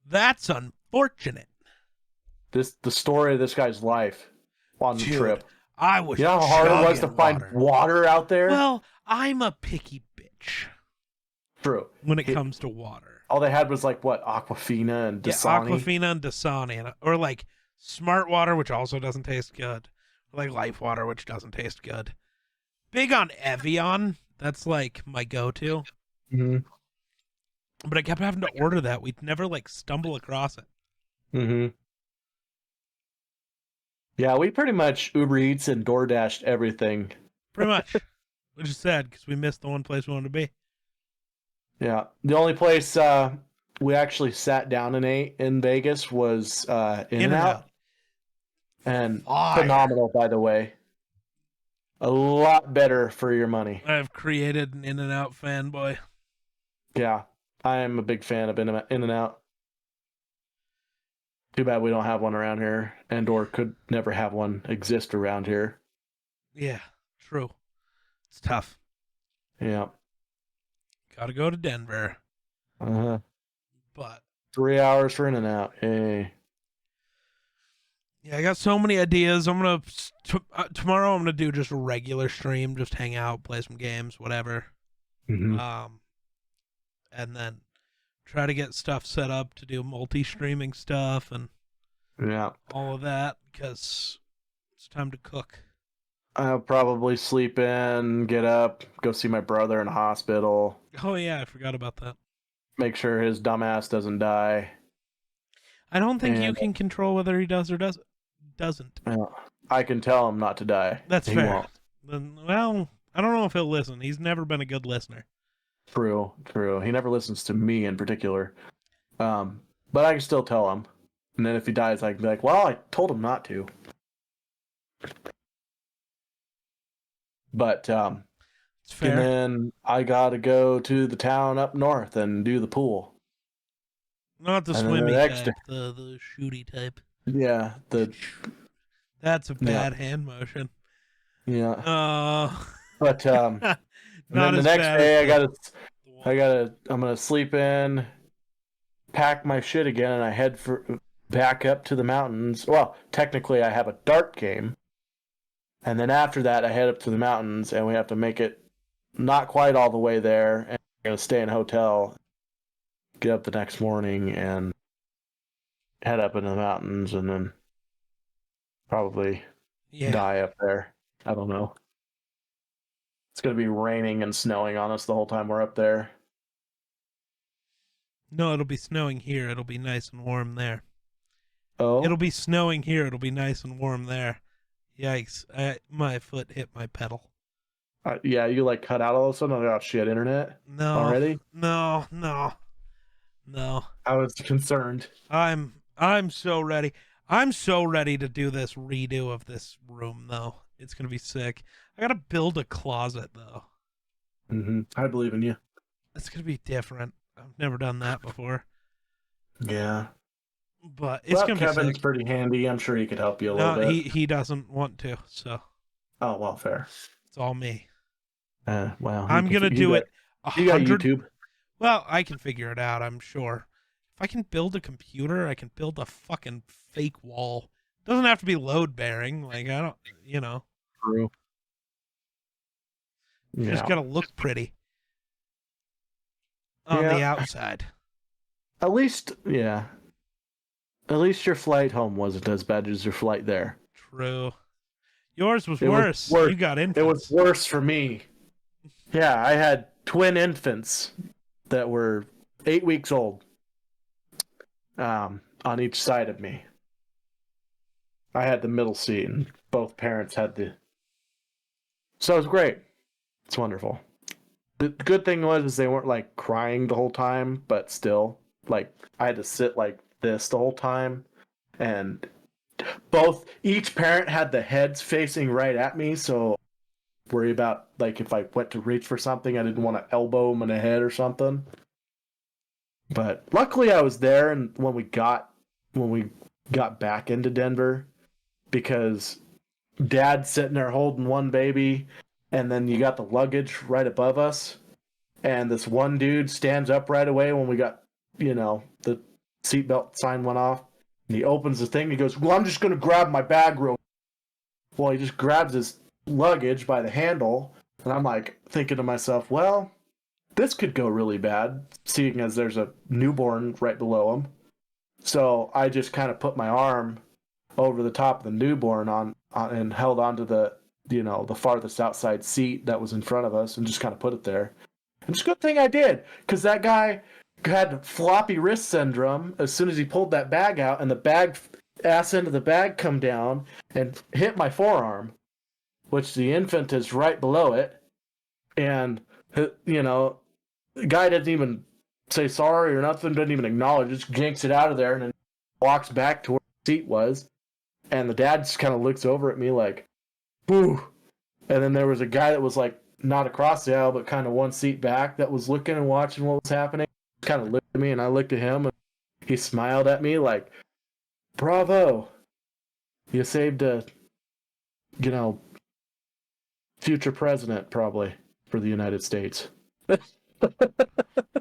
That's unfortunate. The story of this guy's life on the trip. I was. You know how hard it was to find water out there? Well, I'm a picky bitch. True. When it comes to water. All they had was like what, Aquafina and Dasani? Yeah, Aquafina and Dasani. Or like Smart Water, which also doesn't taste good. Or like Life Water, which doesn't taste good. Big on Evian. That's like my go-to. Mm-hmm. But I kept having to order that. We'd never like stumble across it. Mm-hmm. Yeah, we pretty much Uber Eats and DoorDashed everything. Pretty much. Which is sad because we missed the one place we wanted to be. Yeah. The only place we actually sat down and ate in Vegas was In-N-Out. And phenomenal, by the way. A lot better for your money. I've created an In-N-Out fanboy. Yeah. I am a big fan of In-N-Out. Too bad we don't have one around here, and or could never have one exist around here. Yeah, true. It's tough. Yeah. Gotta go to Denver. Uh-huh. But 3 hours for In-N-Out. Hey. Yeah, I got so many ideas. I'm gonna tomorrow. I'm gonna do just a regular stream, just hang out, play some games, whatever. Mm-hmm. And then try to get stuff set up to do multi-streaming stuff and all of that because it's time to cook. I'll probably sleep in, get up, go see my brother in the hospital. Oh yeah, I forgot about that. Make sure his dumbass doesn't die. I don't think you can control whether he does or doesn't. I can tell him not to die. That's fair. Then, well, I don't know if he'll listen. He's never been a good listener. True. He never listens to me in particular. But I can still tell him. And then if he dies, I can be like, well, I told him not to. But, it's fair. And then I gotta go to the town up north and do the pool. Not the swimmy type, the shooty type. Yeah, That's a bad hand motion. Yeah. But and not then the next day I'm gonna sleep in, pack my shit again, and I head back up to the mountains. Well, technically, I have a dart game. And then after that, I head up to the mountains, and we have to make it not quite all the way there. And we're going to stay in a hotel, get up the next morning, and head up into the mountains, and then probably die up there. I don't know. It's going to be raining and snowing on us the whole time we're up there. No, it'll be snowing here. It'll be nice and warm there. Oh? It'll be snowing here. It'll be nice and warm there. Yikes. My foot hit my pedal. Yeah, you like cut out all of a sudden? Oh, shit, internet? No. Already? No. I was concerned. I'm so ready. I'm so ready to do this redo of this room, though. It's going to be sick. I got to build a closet, though. Mm-hmm. I believe in you. It's going to be different. I've never done that before. Yeah. But it's going to be Kevin's sick. pretty handy. I'm sure he could help you a little bit. He doesn't want to, so. Oh, well, fair. It's all me. Well. I'm going to do it. You got YouTube? Well, I can figure it out, I'm sure. If I can build a computer, I can build a fucking fake wall. It doesn't have to be load bearing. Like, I don't, True. You just got to look pretty on the outside. At least your flight home wasn't as bad as your flight there. True. Yours was worse. You got infants. It was worse for me. Yeah, I had twin infants that were 8 weeks old on each side of me. I had the middle seat, and both parents had the... So it was great. It's wonderful. The good thing was they weren't, like, crying the whole time, but still, like, I had to sit like this the whole time, and each parent had the heads facing right at me, so worry about, like, if I went to reach for something, I didn't want to elbow them in the head or something. But luckily I was there, and when we got back into Denver, because Dad's sitting there holding one baby, and then you got the luggage right above us, and this one dude stands up right away when we got, the seatbelt sign went off, and he opens the thing, and he goes, well, I'm just going to grab my bag real. Well, he just grabs his luggage by the handle, and I'm like thinking to myself, well, this could go really bad, seeing as there's a newborn right below him. So I just kind of put my arm over the top of the newborn on and held onto the farthest outside seat that was in front of us, and just kind of put it there. And it's a good thing I did, because that guy had floppy wrist syndrome as soon as he pulled that bag out, and the ass end of the bag come down and hit my forearm, which the infant is right below it. And, the guy doesn't even say sorry or nothing, doesn't even acknowledge, just yanks it out of there and then walks back to where the seat was. And the dad just kind of looks over at me like, boo. And then there was a guy that was like not across the aisle, but kind of one seat back, that was looking and watching what was happening. He kind of looked at me, and I looked at him, and he smiled at me like, bravo. You saved a, future president, probably, for the United States.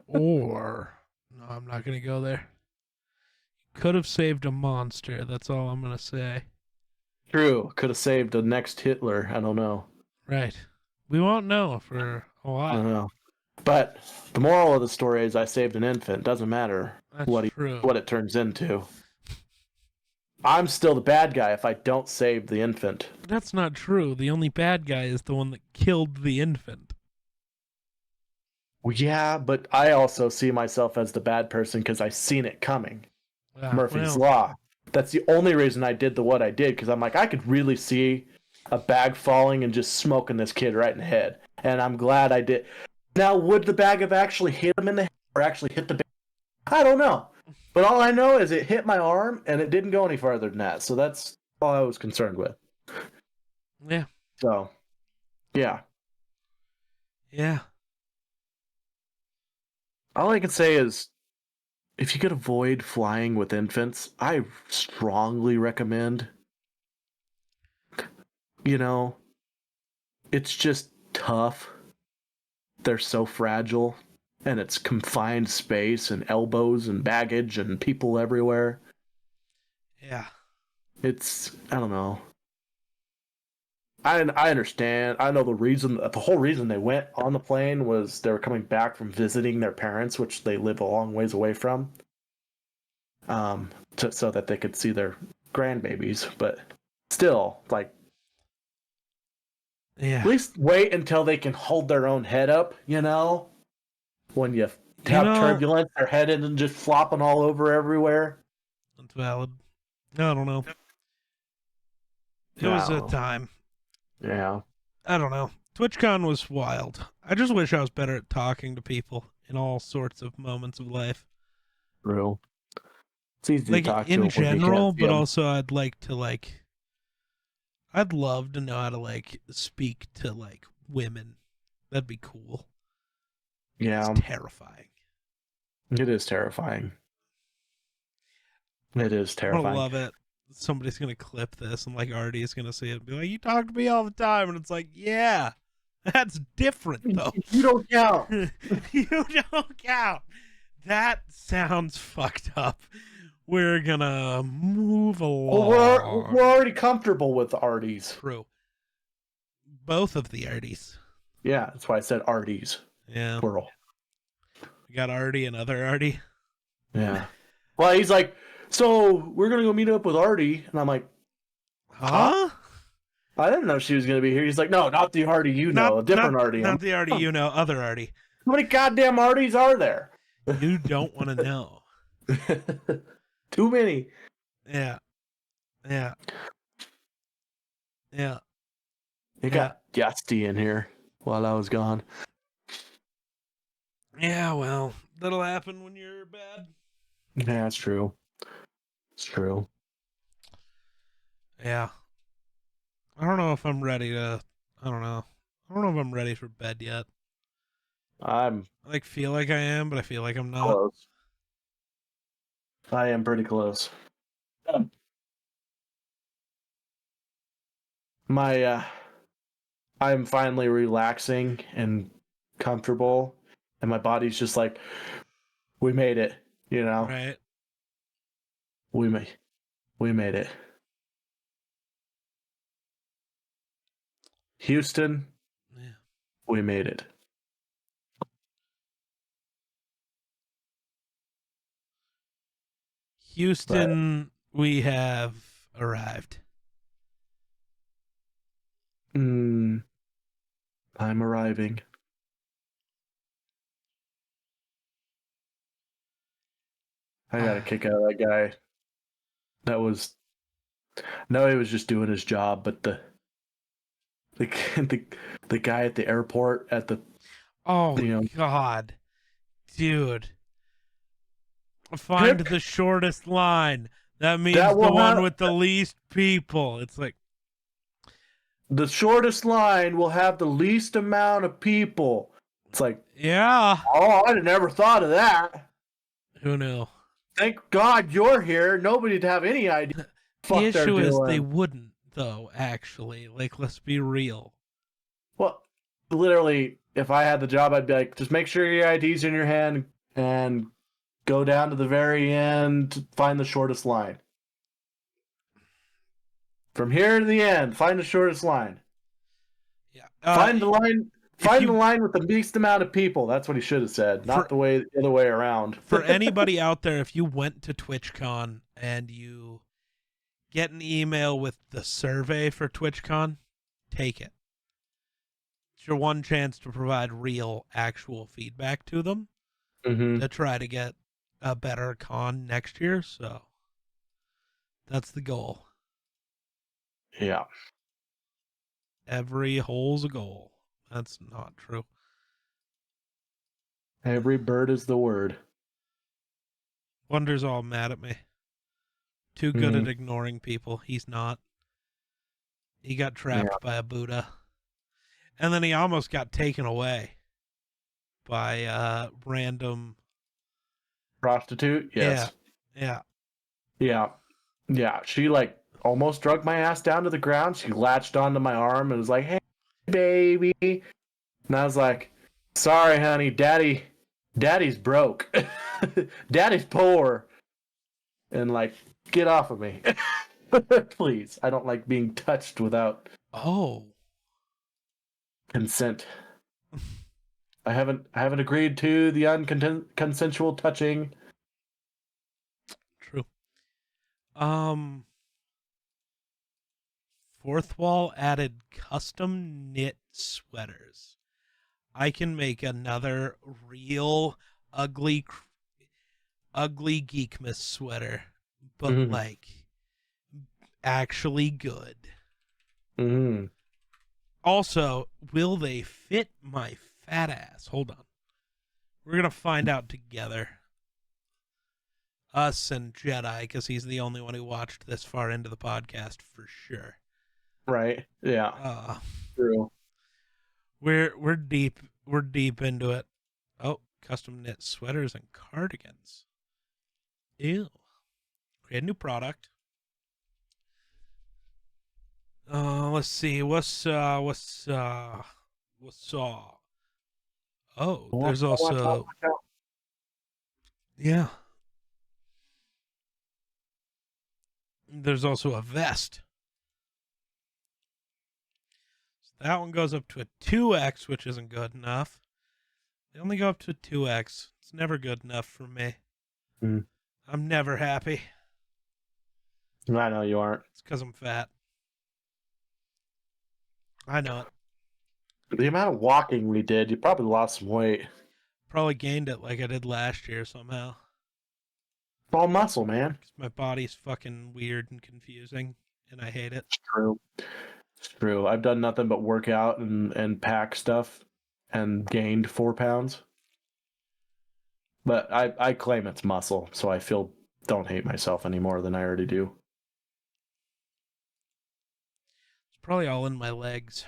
Or, no, I'm not going to go there. Could have saved a monster. That's all I'm going to say. True. Could have saved the next Hitler. I don't know. Right. We won't know for a while. I don't know. But the moral of the story is I saved an infant. Doesn't matter what it turns into. I'm still the bad guy if I don't save the infant. That's not true. The only bad guy is the one that killed the infant. Well, yeah, but I also see myself as the bad person because I seen it coming. Murphy's Law. That's the only reason I did what I did, because I'm like, I could really see a bag falling and just smoking this kid right in the head. And I'm glad I did. Now, would the bag have actually hit him in the head or actually hit the bag? I don't know. But all I know is it hit my arm and it didn't go any farther than that. So that's all I was concerned with. Yeah. So, yeah. Yeah. All I can say is, if you could avoid flying with infants, I strongly recommend. It's just tough. They're so fragile, and it's confined space and elbows and baggage and people everywhere. Yeah. I don't know. I understand. I know the whole reason they went on the plane was they were coming back from visiting their parents, which they live a long ways away from, so that they could see their grandbabies. But still, like, Yeah. at least wait until they can hold their own head up. When you have turbulence, their head isn't just flopping all over everywhere. That's valid. I don't know. It was a time. Yeah. I don't know. TwitchCon was wild. I just wish I was better at talking to people in all sorts of moments of life. True. It's easy Like to talk in to when you can't general, see but 'em. also I'd love to know how to speak to women. That'd be cool. Yeah. It's terrifying. It is terrifying. It is I'm gonna terrifying. love it. Somebody's gonna clip this and Artie is gonna see it and be like, "You talk to me all the time," and it's like, "Yeah, that's different though. You don't count. You don't count." That sounds fucked up. We're gonna move along. Well, we're already comfortable with Arties. True. Both of the Arties. Yeah, that's why I said Arties. Yeah. Plural. We got Artie and other Artie. Yeah. Well, he's like, so we're gonna go meet up with Artie, and I'm like, Huh? I didn't know she was gonna be here. He's like, no, not the Artie a different Artie. Not the Artie other Artie. How many goddamn Arties are there? You don't want to know. Too many. Yeah. Yeah. Yeah. It got dusty in here while I was gone. Yeah, well, that'll happen when you're bad. Yeah, it's true. It's true. Yeah. I don't know if I'm ready to. I don't know. I don't know if I'm ready for bed yet. I'm I feel like I am, but I feel like I'm not. close. I am pretty close. I'm finally relaxing and comfortable, and my body's just like, we made it, Right. We made it. Houston, Yeah. we made it. Houston, we have arrived. I'm arriving. I got a kick out of that guy. No, he was just doing his job, but the guy at the airport at the God, dude, find the shortest line. That means the one with the least people. It's like the shortest line will have the least amount of people. It's like, yeah. Oh, I'd never thought of that. Who knew? Thank God you're here. Nobody'd have any idea. The issue is they wouldn't, though, actually. Let's be real. Well, literally, if I had the job, I'd be like, just make sure your ID's in your hand and go down to the very end, find the shortest line. From here to the end, find the shortest line. Yeah. Find the line with the least amount of people. That's what he should have said, not the other way around. For anybody out there, if you went to TwitchCon and you get an email with the survey for TwitchCon, take it. It's your one chance to provide real, actual feedback to them to try to get a better con next year. So that's the goal. Yeah. Every hole's a goal. That's not true. Every bird is the word. Wonder's all mad at me. Too good at ignoring people. He's not. He got trapped by a Buddha. And then he almost got taken away by a random prostitute. Yes. Yeah. She almost drug my ass down to the ground. She latched onto my arm and was like, "Hey, baby," and I was like, "Sorry, honey, daddy's broke. Daddy's poor," and get off of me. Please. I don't like being touched without consent. I haven't agreed to the unconsensual touching. True. Fourth Wall added custom knit sweaters. I can make another real ugly Geekmas sweater, but like actually good. Also, will they fit my fat ass? Hold on. We're going to find out together. Us and Jedi, because he's the only one who watched this far into the podcast for sure. Right. Yeah. True. We're deep into it. Oh, custom knit sweaters and cardigans. Ew. Create a new product. Let's see. What's Oh, there's also yeah. There's also a vest. So that one goes up to a 2X, which isn't good enough. They only go up to a 2X. It's never good enough for me. I'm never happy. I know you aren't. It's because I'm fat. I know it. The amount of walking we did, you probably lost some weight. Probably gained it like I did last year somehow. It's all muscle, man. Because my body's fucking weird and confusing, and I hate it. It's true. It's true. I've done nothing but work out and pack stuff and gained 4 pounds. But I claim it's muscle, so I don't hate myself any more than I already do. It's probably all in my legs.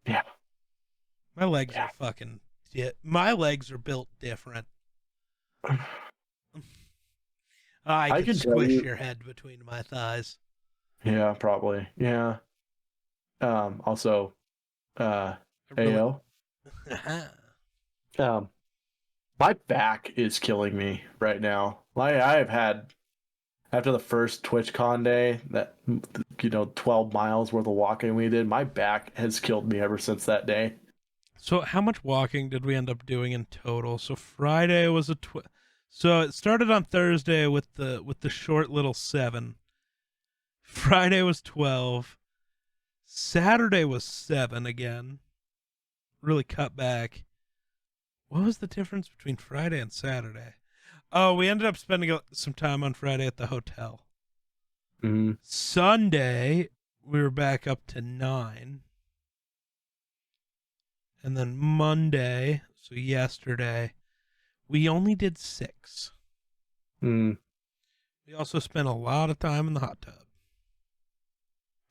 Yeah. My legs are fucking... My legs are built different. I can squish your head between my thighs. Yeah, probably. Yeah. Also, AO. My back is killing me right now. I have had, after the first TwitchCon day, that 12 miles worth of walking we did, my back has killed me ever since that day. So how much walking did we end up doing in total? So Friday was so it started on Thursday with the short little 7. Friday was 12. Saturday was 7 again. Really cut back. What was the difference between Friday and Saturday? Oh, we ended up spending some time on Friday at the hotel. Sunday, we were back up to 9. And then Monday, so yesterday, we only did 6. We also spent a lot of time in the hot tub.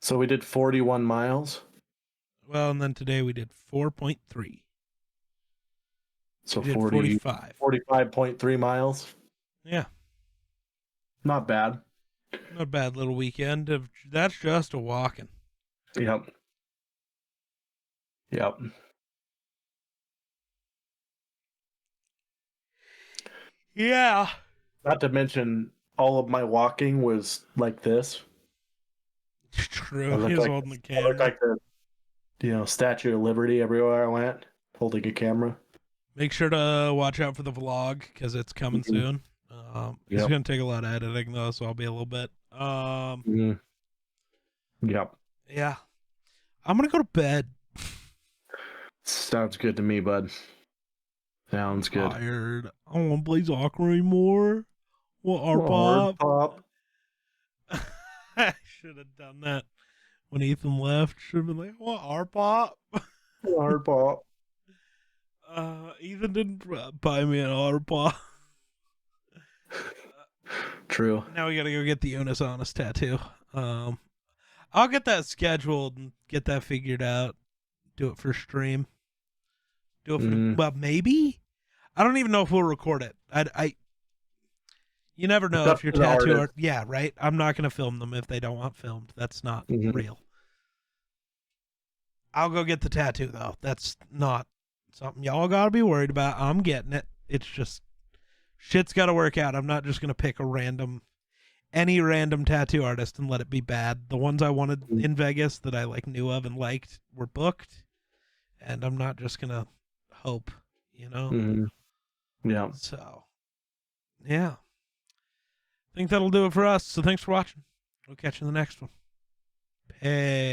So we did 41 miles? Well, and then today we did 4.3. So 45.3 miles? Yeah. Not bad. Not a bad little weekend. That's just a walking. Yep. Yeah. Not to mention, all of my walking was like this. True. He was holding the camera. I looked like the Statue of Liberty everywhere I went, holding a camera. Make sure to watch out for the vlog because it's coming soon. It's going to take a lot of editing though, so I'll be a little bit. Yep. Yeah. I'm going to go to bed. Sounds good to me, bud. Sounds good. Tired. I don't want to play soccer anymore. What our pop? I should have done that when Ethan left. Should have been like, what our pop? Our pop. Ethan didn't buy me an otter paw. True. Now we gotta go get the Eunice Honest tattoo. I'll get that scheduled and get that figured out. Do it for stream. Do it for well, maybe. I don't even know if we'll record it. You never know if your tattoo. Yeah, right. I'm not gonna film them if they don't want filmed. That's not real. I'll go get the tattoo though. That's not something y'all gotta be worried about. I'm getting it. It's just shit's gotta work out. I'm not just gonna pick a random any random tattoo artist and let it be bad. The ones I wanted Mm. in Vegas that I like knew of and liked were booked, and I'm not just gonna hope, you know. Mhm. Yeah. So, yeah, I think that'll do it for us. So thanks for watching. We'll catch you in the next one. Hey.